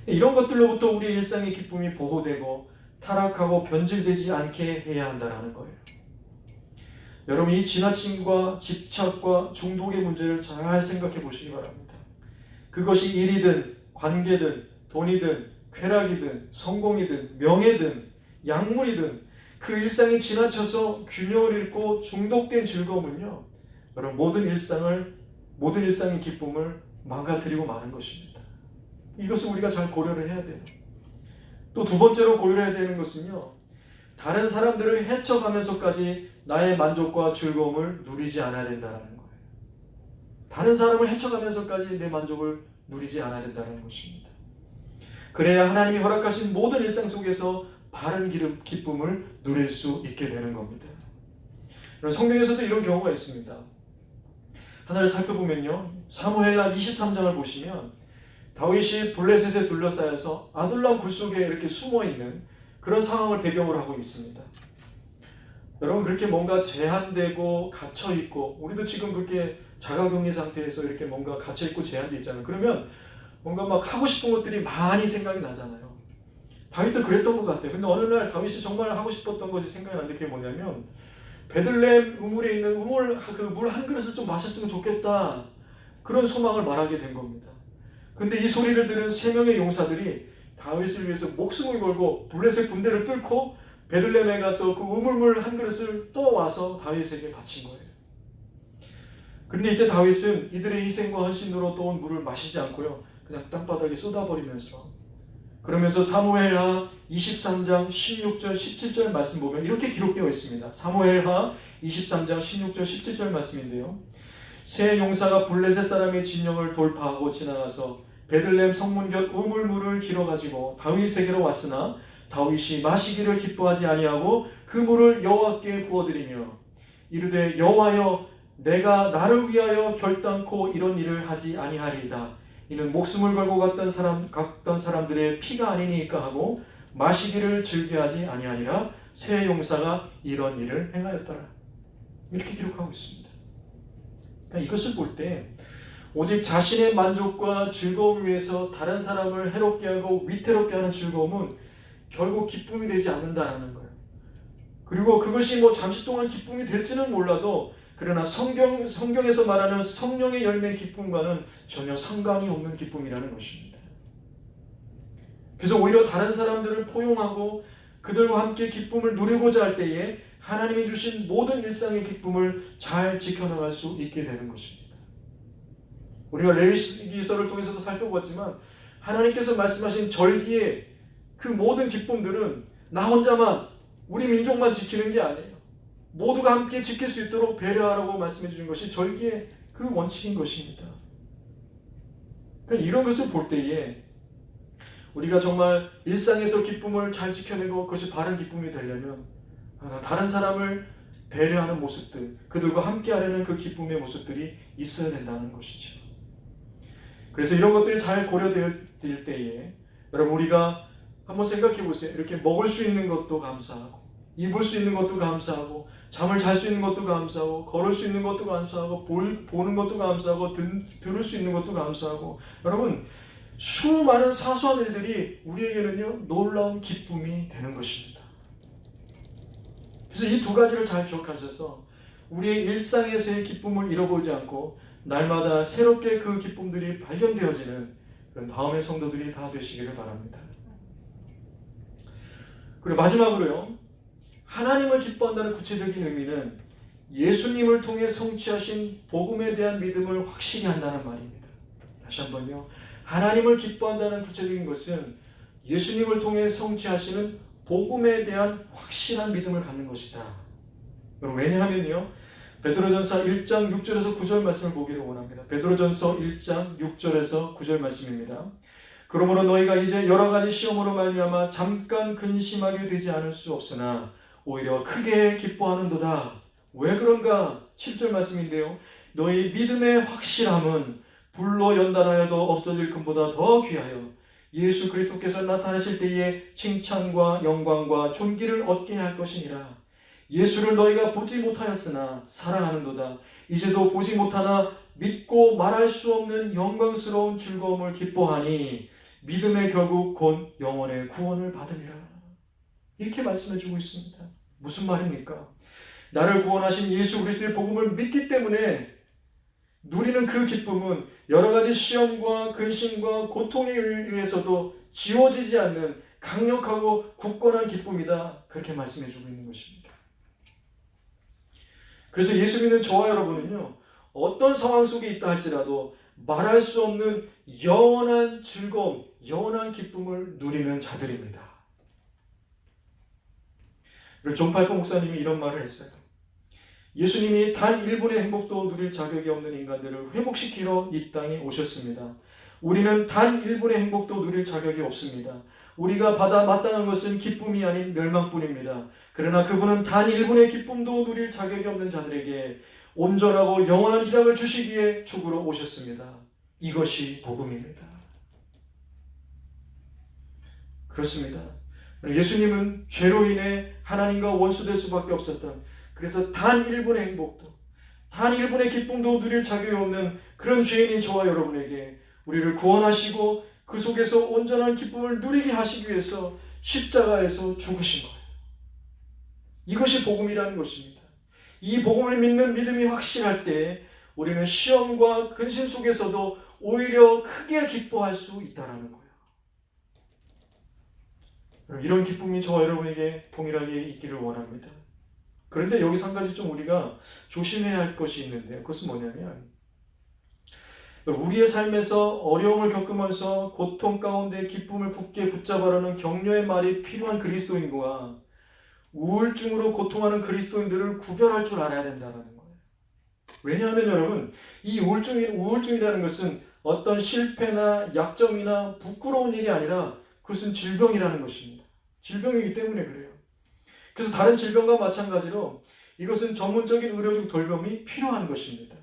이런 것들로부터 우리 일상의 기쁨이 보호되고 타락하고 변질되지 않게 해야 한다는 거예요. 여러분, 이 지나침과 집착과 중독의 문제를 잘 생각해 보시기 바랍니다. 그것이 일이든 관계든 돈이든 쾌락이든 성공이든 명예든 약물이든 그 일상이 지나쳐서 균형을 잃고 중독된 즐거움은요, 여러분, 모든 일상의 기쁨을 망가뜨리고 마는 것입니다. 이것을 우리가 잘 고려를 해야 돼요. 또 두 번째로 고려해야 되는 것은요, 다른 사람들을 해쳐가면서까지 나의 만족과 즐거움을 누리지 않아야 된다는 거예요. 다른 사람을 해쳐가면서까지 내 만족을 누리지 않아야 된다는 것입니다. 그래야 하나님이 허락하신 모든 일상 속에서 바른 기쁨을 누릴 수 있게 되는 겁니다. 성경에서도 이런 경우가 있습니다. 하나를 살펴보면요, 사무엘하 23장을 보시면 다윗이 블레셋에 둘러싸여서 아둘람 굴 속에 이렇게 숨어있는 그런 상황을 배경으로 하고 있습니다. 여러분, 그렇게 뭔가 제한되고 갇혀있고, 우리도 지금 그렇게 자가격리 상태에서 이렇게 뭔가 갇혀있고 제한되어 있잖아요. 그러면 뭔가 막 하고 싶은 것들이 많이 생각이 나잖아요. 다윗도 그랬던 것 같아요. 근데 어느 날 다윗이 정말 하고 싶었던 것이 생각이 나는데, 그게 뭐냐면 베들레헴 우물에 있는 물 한 그릇을 좀 마셨으면 좋겠다, 그런 소망을 말하게 된 겁니다. 근데 이 소리를 들은 3명의 용사들이 다윗을 위해서 목숨을 걸고 블레셋 군대를 뚫고 베들레헴에 가서 그 우물물 한 그릇을 떠와서 다윗에게 바친 거예요. 그런데 이때 다윗은 이들의 희생과 헌신으로 떠온 물을 마시지 않고요, 그냥 땅바닥에 쏟아버리면서, 그러면서 사무엘하 23장 16절 17절 말씀 보면 이렇게 기록되어 있습니다. 사무엘하 23장 16절 17절 말씀인데요, 세 용사가 블레셋 사람의 진영을 돌파하고 지나가서 베들레헴 성문 곁 우물물을 길어가지고 다윗에게로 왔으나 다윗이 마시기를 기뻐하지 아니하고 그 물을 여호와께 부어드리며 이르되 여호와여, 내가 나를 위하여 결단코 이런 일을 하지 아니하리이다. 이는 목숨을 걸고 갔던 사람들의 피가 아니니까 하고 마시기를 즐겨하지 아니하니라. 세 용사가 이런 일을 행하였더라. 이렇게 기록하고 있습니다. 그러니까 이것을 볼 때 오직 자신의 만족과 즐거움을 위해서 다른 사람을 해롭게 하고 위태롭게 하는 즐거움은 결국 기쁨이 되지 않는다라는 거예요. 그리고 그것이 잠시 동안 기쁨이 될지는 몰라도, 그러나 성경에서 말하는 성령의 열매 기쁨과는 전혀 상관이 없는 기쁨이라는 것입니다. 그래서 오히려 다른 사람들을 포용하고 그들과 함께 기쁨을 누리고자 할 때에 하나님이 주신 모든 일상의 기쁨을 잘 지켜나갈 수 있게 되는 것입니다. 우리가 레위기서를 통해서도 살펴봤지만 하나님께서 말씀하신 절기의 그 모든 기쁨들은 나 혼자만, 우리 민족만 지키는 게 아니에요. 모두가 함께 지킬 수 있도록 배려하라고 말씀해 주신 것이 절기의 그 원칙인 것입니다. 그러니까 이런 것을 볼 때에 우리가 정말 일상에서 기쁨을 잘 지켜내고 그것이 바른 기쁨이 되려면 항상 다른 사람을 배려하는 모습들, 그들과 함께 하려는 그 기쁨의 모습들이 있어야 된다는 것이죠. 그래서 이런 것들이 잘 고려될 때에 여러분, 우리가 한번 생각해 보세요. 이렇게 먹을 수 있는 것도 감사하고, 입을 수 있는 것도 감사하고, 잠을 잘 수 있는 것도 감사하고, 걸을 수 있는 것도 감사하고, 보는 것도 감사하고, 들을 수 있는 것도 감사하고, 여러분, 수많은 사소한 일들이 우리에게는요, 놀라운 기쁨이 되는 것입니다. 그래서 이 두 가지를 잘 기억하셔서 우리의 일상에서의 기쁨을 잃어버리지 않고 날마다 새롭게 그 기쁨들이 발견되어지는 그런 다음의 성도들이 다 되시기를 바랍니다. 그리고 마지막으로요, 하나님을 기뻐한다는 구체적인 의미는 예수님을 통해 성취하신 복음에 대한 믿음을 확실히 한다는 말입니다. 다시 한번요, 하나님을 기뻐한다는 구체적인 것은 예수님을 통해 성취하시는 복음에 대한 확실한 믿음을 갖는 것이다. 왜냐하면요, 베드로전서 1장 6절에서 9절 말씀을 보기를 원합니다. 베드로전서 1장 6절에서 9절 말씀입니다. 그러므로 너희가 이제 여러 가지 시험으로 말미암아 잠깐 근심하게 되지 않을 수 없으나 오히려 크게 기뻐하는도다. 왜 그런가? 7절 말씀인데요. 너희 믿음의 확실함은 불로 연단하여도 없어질 금보다 더 귀하여 예수 그리스도께서 나타나실 때에 칭찬과 영광과 존귀를 얻게 할 것이니라. 예수를 너희가 보지 못하였으나 사랑하는도다. 이제도 보지 못하나 믿고 말할 수 없는 영광스러운 즐거움을 기뻐하니 믿음의 결국 곧 영혼의 구원을 받으리라. 이렇게 말씀해 주고 있습니다. 무슨 말입니까? 나를 구원하신 예수 그리스도의 복음을 믿기 때문에 누리는 그 기쁨은 여러 가지 시험과 근심과 고통에 의해서도 지워지지 않는 강력하고 굳건한 기쁨이다. 그렇게 말씀해 주고 있는 것입니다. 그래서 예수 믿는 저와 여러분은요, 어떤 상황 속에 있다 할지라도 말할 수 없는 영원한 즐거움, 영원한 기쁨을 누리는 자들입니다. 그리고 존 파이퍼 목사님이 이런 말을 했어요. 예수님이 단 1분의 행복도 누릴 자격이 없는 인간들을 회복시키러 이 땅에 오셨습니다. 우리는 단 1분의 행복도 누릴 자격이 없습니다. 우리가 받아 마땅한 것은 기쁨이 아닌 멸망뿐입니다. 그러나 그분은 단 1분의 기쁨도 누릴 자격이 없는 자들에게 온전하고 영원한 희락을 주시기에 죽으러 오셨습니다. 이것이 복음입니다. 그렇습니다. 예수님은 죄로 인해 하나님과 원수될 수밖에 없었던, 그래서 단 1분의 행복도, 단 1분의 기쁨도 누릴 자격이 없는 그런 죄인인 저와 여러분에게 우리를 구원하시고 그 속에서 온전한 기쁨을 누리게 하시기 위해서 십자가에서 죽으신 거예요. 이것이 복음이라는 것입니다. 이 복음을 믿는 믿음이 확실할 때 우리는 시험과 근심 속에서도 오히려 크게 기뻐할 수 있다는 거예요. 이런 기쁨이 저와 여러분에게 동일하게 있기를 원합니다. 그런데 여기서 한 가지 좀 우리가 조심해야 할 것이 있는데요. 그것은 뭐냐면, 우리의 삶에서 어려움을 겪으면서 고통 가운데 기쁨을 굳게 붙잡아라는 격려의 말이 필요한 그리스도인과 우울증으로 고통하는 그리스도인들을 구별할 줄 알아야 된다는 거예요. 왜냐하면 여러분, 이 우울증이라는 것은 어떤 실패나 약점이나 부끄러운 일이 아니라 그것은 질병이라는 것입니다. 질병이기 때문에 그래요. 그래서 다른 질병과 마찬가지로 이것은 전문적인 의료적 돌봄이 필요한 것입니다.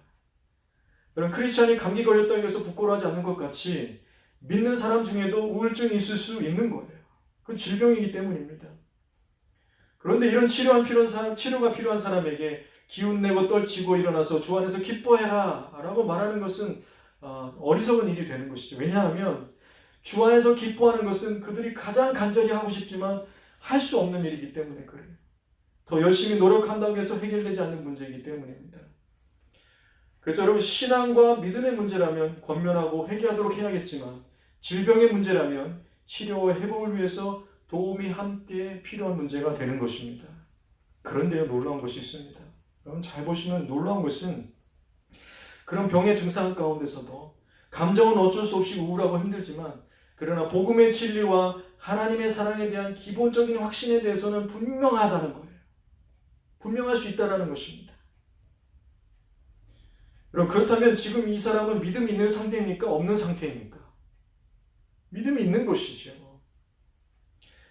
여러분, 크리스찬이 감기 걸렸다고 해서 부끄러워하지 않는 것 같이 믿는 사람 중에도 우울증이 있을 수 있는 거예요. 그건 질병이기 때문입니다. 그런데 이런 치료가 필요한 사람에게 기운내고 떨치고 일어나서 주 안에서 기뻐해라 라고 말하는 것은 어리석은 일이 되는 것이죠. 왜냐하면 주 안에서 기뻐하는 것은 그들이 가장 간절히 하고 싶지만 할 수 없는 일이기 때문에 그래요. 더 열심히 노력한다고 해서 해결되지 않는 문제이기 때문입니다. 그래서 여러분, 신앙과 믿음의 문제라면 권면하고 회개하도록 해야겠지만 질병의 문제라면 치료와 회복을 위해서 도움이 함께 필요한 문제가 되는 것입니다. 그런데요, 놀라운 것이 있습니다. 여러분 잘 보시면 놀라운 것은 그런 병의 증상 가운데서도 감정은 어쩔 수 없이 우울하고 힘들지만 그러나 복음의 진리와 하나님의 사랑에 대한 기본적인 확신에 대해서는 분명하다는 거예요. 분명할 수 있다는 것입니다. 여러분, 그렇다면 지금 이 사람은 믿음이 있는 상태입니까? 없는 상태입니까? 믿음이 있는 것이죠.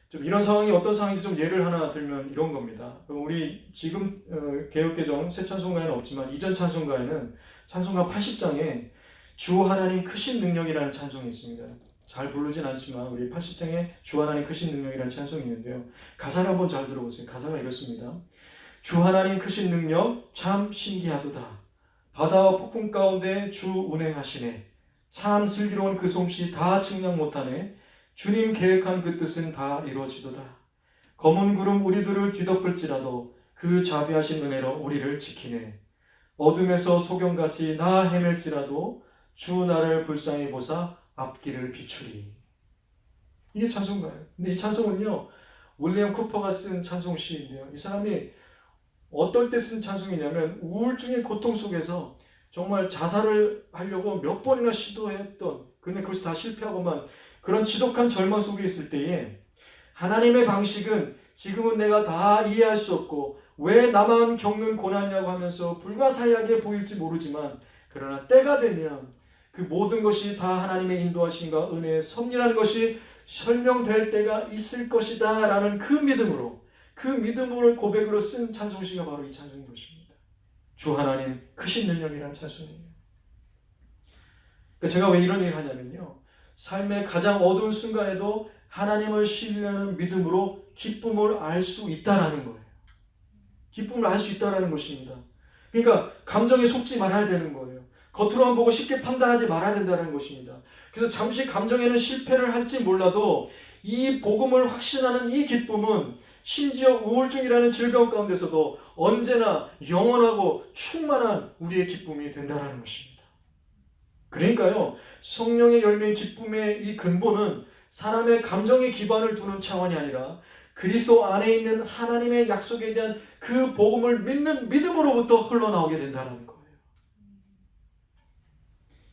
좀 이런 상황이 어떤 상황인지 좀 예를 하나 들면 이런 겁니다. 우리 지금 개역개정 새 찬송가에는 없지만 이전 찬송가에는 찬송가 80장에 주 하나님 크신 능력이라는 찬송이 있습니다. 잘 부르진 않지만 우리 80장에 주 하나님 크신 능력이라는 찬송이 있는데요. 가사를 한번 잘 들어보세요. 가사가 이렇습니다. 주 하나님 크신 능력 참 신기하도다. 바다와 폭풍 가운데 주 운행하시네. 참 슬기로운 그 솜씨 다 측량 못하네. 주님 계획한 그 뜻은 다 이루어지도다. 검은 구름 우리들을 뒤덮을지라도 그 자비하신 은혜로 우리를 지키네. 어둠에서 소경같이 나 헤맬지라도 주 나를 불쌍히 보사 앞길을 비추리. 이게 찬송가예요. 근데 이 찬송은요, 윌리엄 쿠퍼가 쓴 찬송시인데요. 이 사람이 어떨 때 쓴 찬송이냐면 우울증의 고통 속에서 정말 자살을 하려고 몇 번이나 시도했던, 근데 그것이 다 실패하고만 그런 지독한 절망 속에 있을 때에 하나님의 방식은 지금은 내가 다 이해할 수 없고 왜 나만 겪는 고난이냐고 하면서 불가사의하게 보일지 모르지만 그러나 때가 되면 그 모든 것이 다 하나님의 인도하심과 은혜의 섭리라는 것이 설명될 때가 있을 것이다 라는 그 믿음으로 고백으로 쓴 찬송시가 바로 이 찬송인 것입니다. 주 하나님 크신 능력이란 찬송이에요. 제가 왜 이런 얘기를 하냐면요, 삶의 가장 어두운 순간에도 하나님을 신뢰하는 믿음으로 기쁨을 알 수 있다라는 거예요. 기쁨을 알 수 있다라는 것입니다. 그러니까 감정에 속지 말아야 되는 거예요. 겉으로만 보고 쉽게 판단하지 말아야 된다는 것입니다. 그래서 잠시 감정에는 실패를 할지 몰라도 이 복음을 확신하는 이 기쁨은 심지어 우울증이라는 질병 가운데서도 언제나 영원하고 충만한 우리의 기쁨이 된다는 것입니다. 그러니까요, 성령의 열매인 기쁨의 이 근본은 사람의 감정에 기반을 두는 차원이 아니라 그리스도 안에 있는 하나님의 약속에 대한 그 복음을 믿는 믿음으로부터 흘러나오게 된다는 거예요.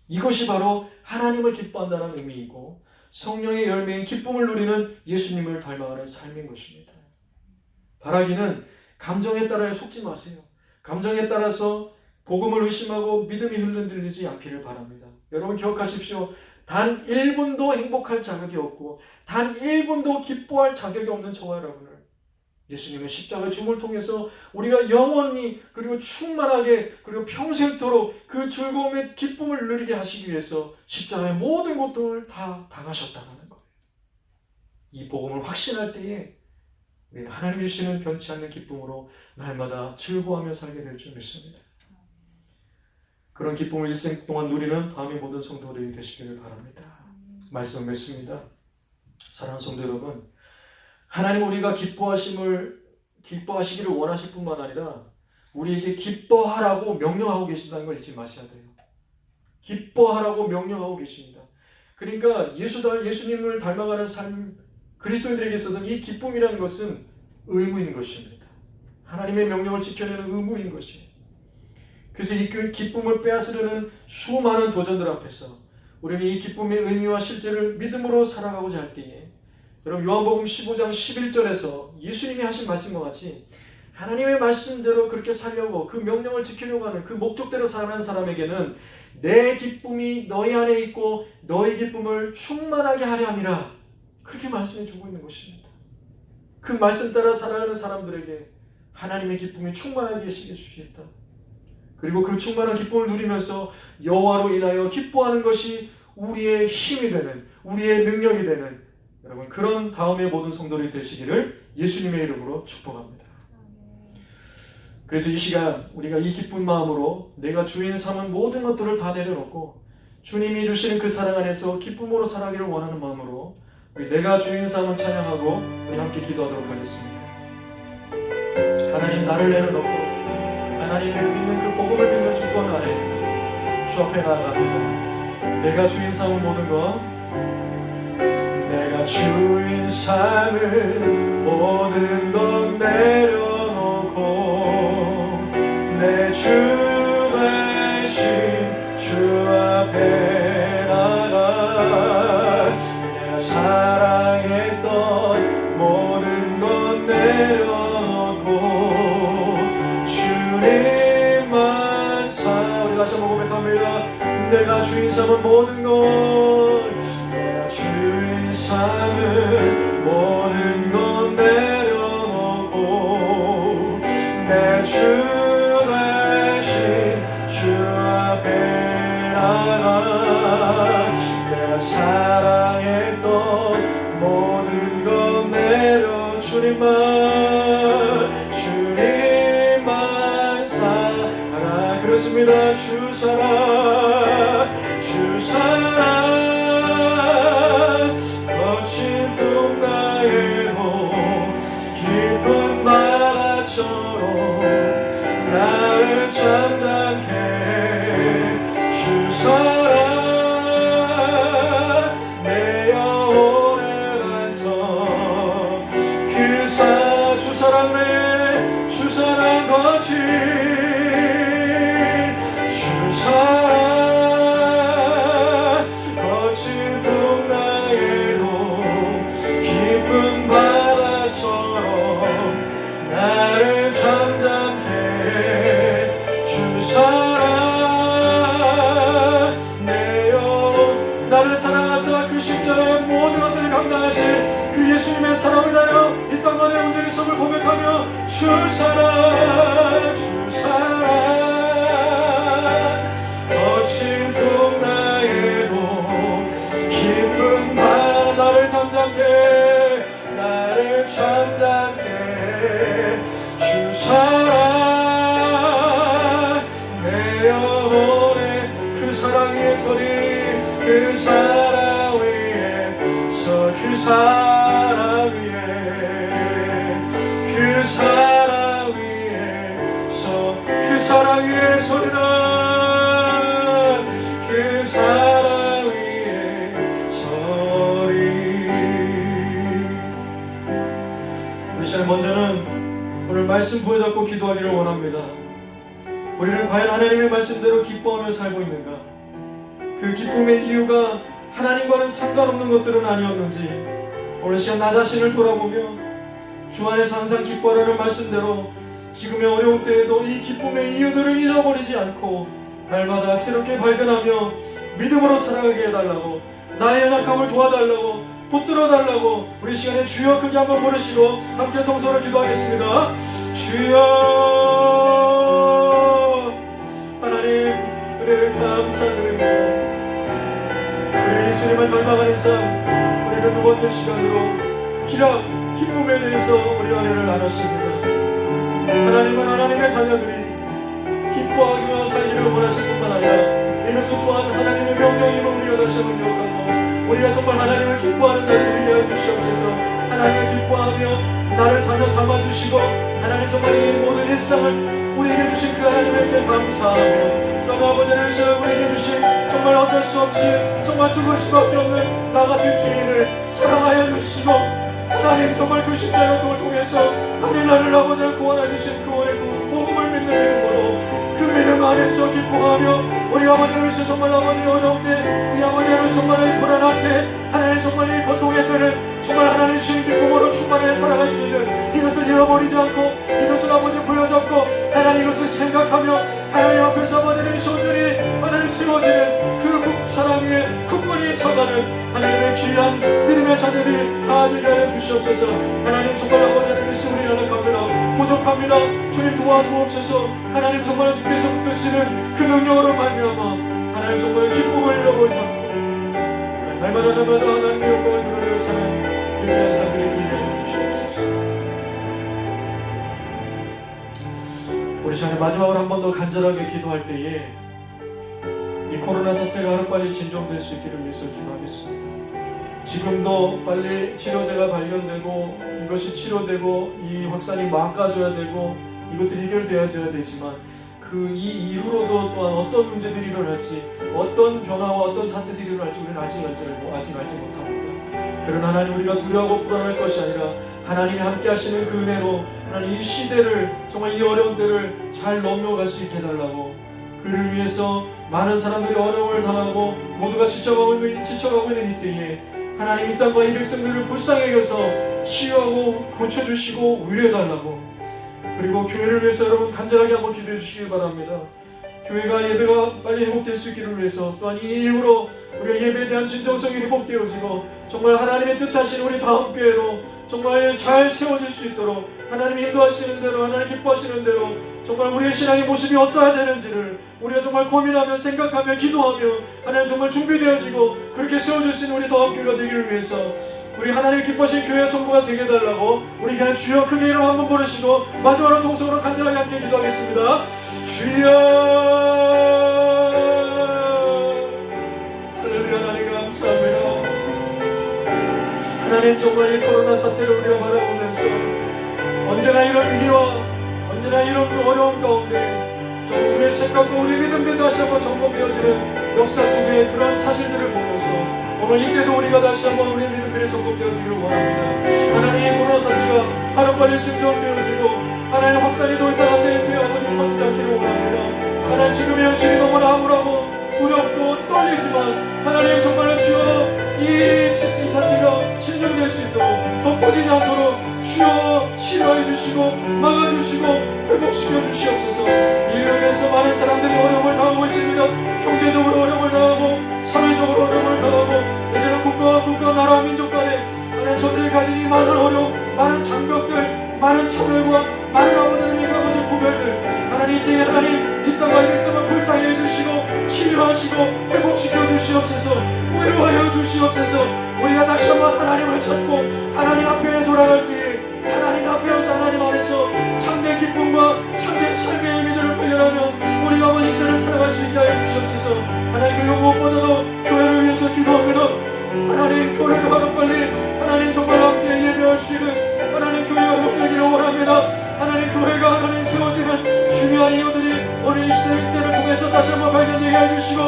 이것이 바로 하나님을 기뻐한다는 의미이고 성령의 열매인 기쁨을 누리는 예수님을 닮아가는 삶인 것입니다. 바라기는 감정에 따라 속지 마세요. 감정에 따라서 복음을 의심하고 믿음이 흔들리지 않기를 바랍니다. 여러분 기억하십시오. 단 1분도 행복할 자격이 없고 단 1분도 기뻐할 자격이 없는 저와 여러분을 예수님은 십자가의 죽음을 통해서 우리가 영원히 그리고 충만하게 그리고 평생토록 그 즐거움의 기쁨을 누리게 하시기 위해서 십자가의 모든 고통을 다 당하셨다는 거예요. 이 복음을 확신할 때에 우리는 하나님 주시는 변치 않는 기쁨으로 날마다 즐거워하며 살게 될 줄 믿습니다. 그런 기쁨을 일생 동안 누리는 다음의 모든 성도들이 되시기를 바랍니다. 말씀 맺습니다. 사랑하는 성도 여러분, 하나님 우리가 기뻐하시기를 원하실 뿐만 아니라 우리에게 기뻐하라고 명령하고 계신다는 걸 잊지 마셔야 돼요. 기뻐하라고 명령하고 계십니다. 그러니까 예수님을 닮아가는 삶, 그리스도인들에게 있어서는 이 기쁨이라는 것은 의무인 것입니다. 하나님의 명령을 지켜내는 의무인 것이에요. 그래서 이 기쁨을 빼앗으려는 수많은 도전들 앞에서 우리는 이 기쁨의 의미와 실제를 믿음으로 살아가고자 할 때에 여러분 요한복음 15장 11절에서 예수님이 하신 말씀과 같이 하나님의 말씀대로 그렇게 살려고 그 명령을 지키려고 하는 그 목적대로 살아가는 사람에게는 내 기쁨이 너희 안에 있고 너희 기쁨을 충만하게 하려 함이라 그렇게 말씀해 주고 있는 것입니다. 그 말씀 따라 살아가는 사람들에게 하나님의 기쁨이 충만하게 해주시겠다. 그리고 그 충만한 기쁨을 누리면서 여호와로 인하여 기뻐하는 것이 우리의 힘이 되는 우리의 능력이 되는 여러분 그런 다음의 모든 성도들이 되시기를 예수님의 이름으로 축복합니다. 그래서 이 시간 우리가 이 기쁜 마음으로 내가 주인 삼은 모든 것들을 다 내려놓고 주님이 주시는 그 사랑 안에서 기쁨으로 살아가기를 원하는 마음으로 우리 내가 주인 삼은 찬양하고 우리 함께 기도하도록 하겠습니다. 하나님 나를 내려놓고 하나님을 믿는 그 복음을 믿는 주권 아래 주 앞에 나아갑니다. 내가 주인 삼은 모든 것 내가 주인 삼은 모든 것 내려놓고 내 주 대신 주 앞에 나가 내가 사랑했던 모든 것 내려놓고 주님만 우리 다시 한번 고백합니다. 내가 주인 삼은 모든 것 내가 주인 삼은 모든 것 내려놓고 내 주 대신 주 앞에 나가 내가 사랑했던 모든 것 내려 주님만 살아 그렇습니다. 주 사랑 거친 풍랑에도 깊은 바다처럼 나를 잠잠케 주 사랑 내 영혼의 반석 주 사랑을 주 사랑 거친 주 사랑 거친 풍랑에도 깊은 바다처럼 나를 잠잠케 주 사랑 내 영혼 나를 사랑하사 그 십자가의 모든 것들을 감당하신 그 예수님의 사랑을 인하여 이 땅 안에 온전히 섬을 고백하며 주 사랑 거친 풍랑에도 깊은 밤 나를 잠잠케 주 사랑 내 영혼의 그 사랑 위에 서리 그 사랑 위에 그 사랑 위에 그 사랑 위에 그 사랑 위에 서리라 그 사랑 위에 서리. 우리 시간에 먼저는 오늘 말씀 부여잡고 기도하기를 원합니다. 우리는 과연 하나님의 말씀대로 기뻐하며 살고 있는가? 그 기쁨의 이유가 하나님과는 상관없는 것들은 아니었는지 오늘 시간 나 자신을 돌아보며 주 안에서 항상 기뻐하라는 말씀대로 지금의 어려운 때에도 이 기쁨의 이유들을 잊어버리지 않고 날마다 새롭게 발견하며 믿음으로 살아가게 해달라고, 나의 연약함을 도와달라고, 붙들어달라고 우리 시간에 주여 크게 한번 부르시고 함께 동서로 기도하겠습니다. 주여 하나님 은혜를 감사드립니다. 우리 예수님을 닮아가는 삶, 우리 그 두 번째 시간으로 희락, 기쁨에 대해서 우리 은혜를 나눴습니다. 하나님은 하나님의 자녀들이 기뻐하며 살기를 원하실 뿐만 아니라 이것은 또한 하나님의 명령임을 우리가 다시 한번 기억하고 우리가 정말 하나님을 기뻐하는 자들이 되어 주시옵소서. 하나님을 기뻐하며 나를 자녀 삼아주시고 하나님 정말 이 모든 일상을 우리에게 주신 그 하나님께 감사하며 너무 아버지 하나님 우리에게 주신 정말 어쩔 수 없이 정말 죽을 수밖에 없는 나 같은 주인을 사랑하여 주시고 하나님 정말 그 십자가 고통을 통해서 하나님 나를 아버지 구원해 주신 구원의 그 복음을 믿는 믿음으로 그 믿음 안에서 기뻐하며 우리 아버지 하나님 정말 아버지 어려울 때이 아버지 하나님 정말 불안할 때 하나님 정말 이 고통의 때를 정말 하나님 주신 기쁨으로 충만하게 살아갈 수 있는 이것을 잃어버리지 않고 이것을 아버지 부여잡고 하나님 이것을 생각하며 하나님 앞에서 아버지 하나님 온전히 하나님 세워지는 그 사랑 위에 굳건히 서가는 하나님의 귀한 믿음의 자들이 다 되게 하여 주시옵소서. 하나님 정말 아버지 하나님 우리 연약합니다. 부족합니다. 주님 도와주옵소서. 하나님 정말 주께서 붙드시는 그 능력으로 말미암아 하나님 정말 기쁨을 잃어버리지 않고 날마다 하나님의 영광을 드러내어 사는 유쾌한 삶들이 되게 하여 주시옵소서. 우리 시간에 마지막으로 한 번 더 간절하게 기도할 때에 이 코로나 사태가 하루빨리 진정될 수 있기를 위해서 기도하겠습니다. 지금도 빨리 치료제가 발견되고 이것이 치료되고 이 확산이 막아져야 되고 이것들이 해결되어야 되지만 그 이 이후로도 또한 어떤 문제들이 일어날지 어떤 변화와 어떤 사태들이 일어날지 우리는 아직 알지 못합니다. 그러나 하나님 우리가 두려워하고 불안할 것이 아니라 하나님이 함께 하시는 그 은혜로 하나님 이 시대를 정말 이 어려운 때를 잘 넘어갈 수 있게 해달라고 그를 위해서 많은 사람들이 어려움을 당하고 모두가 지쳐가고 있는 이때에 하나님 이 땅과 이 백성들을 불쌍히 여겨서 치유하고 고쳐주시고 위로해달라고 그리고 교회를 위해서 여러분 간절하게 한번 기도해 주시길 바랍니다. 교회가 예배가 빨리 회복될 수 있기를 위해서 또한 이 이후로 우리가 예배에 대한 진정성이 회복되어지고 정말 하나님의 뜻하신 우리 다음 교회로 정말 잘 세워질 수 있도록 하나님이 인도하시는 대로 하나님 기뻐하시는 대로 정말 우리의 신앙의 모습이 어떠해야 되는지를 우리가 정말 고민하며 생각하며 기도하며 하나님 정말 준비되어지고 그렇게 세워질 수 있는 우리 다음 교회가 되기를 위해서 우리 하나님 기뻐하신 교회 성부가 되게 해달라고 우리 그냥 주여 크게 이름 한번 부르시고 마지막으로 동성으로 간절하게 함께 기도하겠습니다. 주여 할렐루야. 하나님 감사합니다. 하나님 정말 이 코로나 사태를 우리가 바라보면서 언제나 이런 위기와 언제나 이런 어려운 가운데 좀 우리의 생각과 우리의 믿음들이 다시 한번 점검되어지는 역사 속의 그런 사실들을 보면서 오늘 이때도 우리가 다시 한번 우리의 믿음들이 점검되어지기를 원합니다. 하나님 코로나 사태가 하루빨리 진정되어지고 하나님 확산이 더 이상 안 되게 아버지 퍼지지 않기를 원합니다. 하나님 지금의 현실이 너무나 암울하고 두렵고 떨리지만 하나님 정말로 주여 이 사태가 진정될 수 있도록 덮어지지 않도록 주여 치료해 주시고 막아주시고 회복시켜 주시옵소서. 이로 인해서 많은 사람들이 어려움을 당하고 있습니다. 경제적으로 어려움을 당하고 사회적으로 어려움을 당하고 이제는 국가 나라 민족 간에 하나님 저들이 가진 이 많은 어려움 많은 장벽들 많은 차별과 많은 아버지 구별들 하나님 이때에 하나님 이 땅과 이 백성을 불쌍히 해주시옵소서. 주시고 치유하시고 회복시켜 주시옵소서. 위로하여 주시옵소서. 우리가 다시 한번 하나님을 찾고 하나님 앞에 돌아갈 때에 하나님 앞에 와서 하나님 안에서 참된 기쁨과 참된 삶의 의미들을 발견하며 우리가 아버지 때를 살아갈 수 있게 하여 주시옵소서. 하나님 그리고 무엇보다도 교회를 위해서 기도합니다. 하나님 교회가 하루빨리 하나님 정말 함께 예배할 수 있는 하나님 교회가 회복되기를 원합니다. 하나님 교회가 하나님 세워지는 중요한 이유들이 오늘 이 시대를 통해서 다시 한번 발견되게 해주시고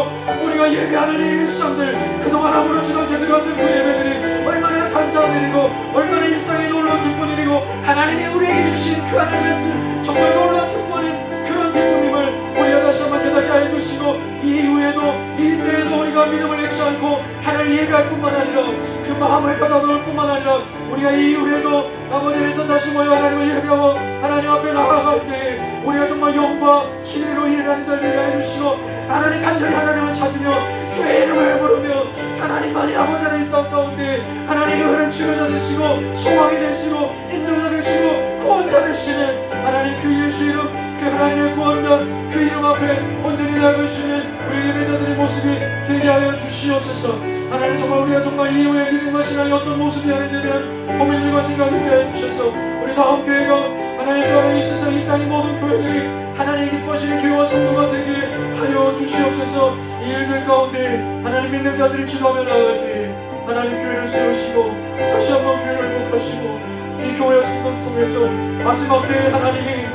우리가 예배하는 이 일상들 그동안 아무렇지도 않게 드렸던 그 예배들이 얼마나 감사한 일이고 얼마나 일상이 놀라운 기쁜 일이고 하나님이 우리에게 주신 그 하나님의 정말 놀라운 특권인 그런 기쁨임을 우리가 다시 한번 깨닫게 해주시고 이 이후에도 이 때에도 우리가 믿음을 잃지 않고 하나님 예배할 뿐만 아니라 그 마음을 가다놓을 뿐만 아니라 우리가 이 이후에도 아버지에서 다시 모여 하나님을 예배하고 하나님 앞에 나아갈 때 우리가 정말 영과 진리로 예배하는 자를 되게 해주시고 하나님 간절히 하나님을 찾으며 주의 이름을 부르며 하나님만이 아버지 하나님 땅 가운데 하나님의 흐름 치료자 되시고 소망이 되시고 인도자 되시고 구원자 되시는 하나님 그 예수 이름 그 하나님의 구원자 그 이름 앞에 온전히 나아갈 수 있는 우리 예배자들의 모습이 되게 하여 주시옵소서. 하나님 정말 우리가 정말 이후에 믿음과 신앙이 어떤 모습이었는지 대한 고민들과 생각을 있게 해주셔서 우리 다음 교회가 하나님 또한 이 세상 이 땅의 모든 교회들이 하나님 기뻐하시는 교회와 성도가 되게 하여 주시옵소서. 이 일들 가운데 하나님 믿는 자들이 기도하며 나아갈 때 하나님 교회를 세우시고 다시 한번 교회를 회복하시고 이 교회와 성도를 통해서 마지막 때에 하나님이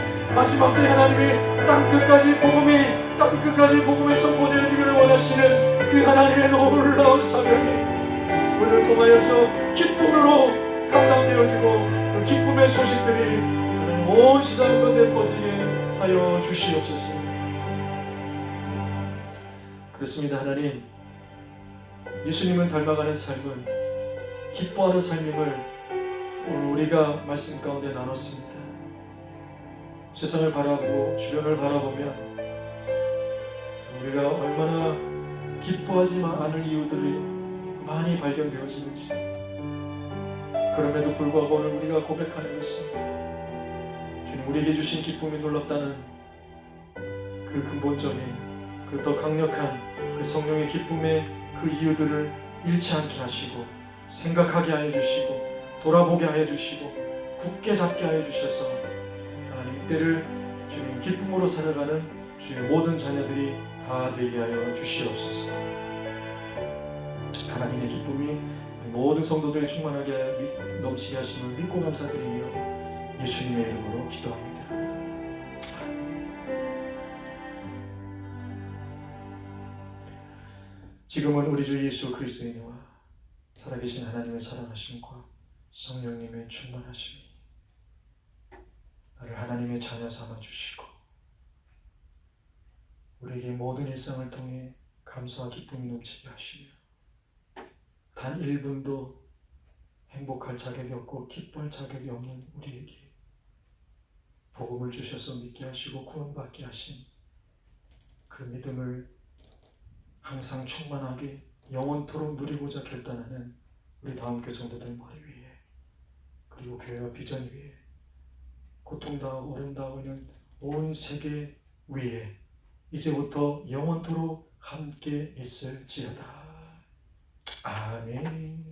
땅끝까지 복음이 선포되어지기를 원하시는 그 하나님의 놀라운 사명이 우리를 통하여서 기쁨으로 감당되어지고 그 기쁨의 소식들이 하나님 온 세상 가운데 퍼지게 하여 주시옵소서. 그렇습니다. 하나님 예수님은 닮아가는 삶은 기뻐하는 삶임을 오늘 우리가 말씀 가운데 나눴습니다. 세상을 바라보고 주변을 바라보면 우리가 얼마나 기뻐하지 않을 이유들이 많이 발견되어지는지 그럼에도 불구하고 오늘 우리가 고백하는 것은 주님 우리에게 주신 기쁨이 놀랍다는 그 근본적인 그 더 강력한 그 성령의 기쁨의 그 이유들을 잃지 않게 하시고 생각하게 하여 주시고 돌아보게 하여 주시고 굳게 잡게 하여 주셔서 하나님 때를 주님 기쁨으로 살아가는 주의 모든 자녀들이 다 되게 하여 주시옵소서. 하나님의 기쁨이 모든 성도들이 충만하게 넘치게 하심을 믿고 감사드리며 예수님의 이름으로 기도합니다. 지금은 우리 주 예수 그리스도의 은혜와 살아계신 하나님의 사랑하심과 성령님의 충만하심이 나를 하나님의 자녀 삼아주시고 우리에게 모든 일상을 통해 감사와 기쁨이 넘치게 하시며 단 1분도 행복할 자격이 없고 기뻐할 자격이 없는 우리에게 복음을 주셔서 믿게 하시고 구원받게 하신 그 믿음을 항상 충만하게 영원토록 누리고자 결단하는 우리 다음교회 성도들 머리 위에 그리고 교회와 비전 위에 고통당하고 어려움당하고 있는 온 세계 위에 이제부터 영원토록 함께 있을지어다. 아멘.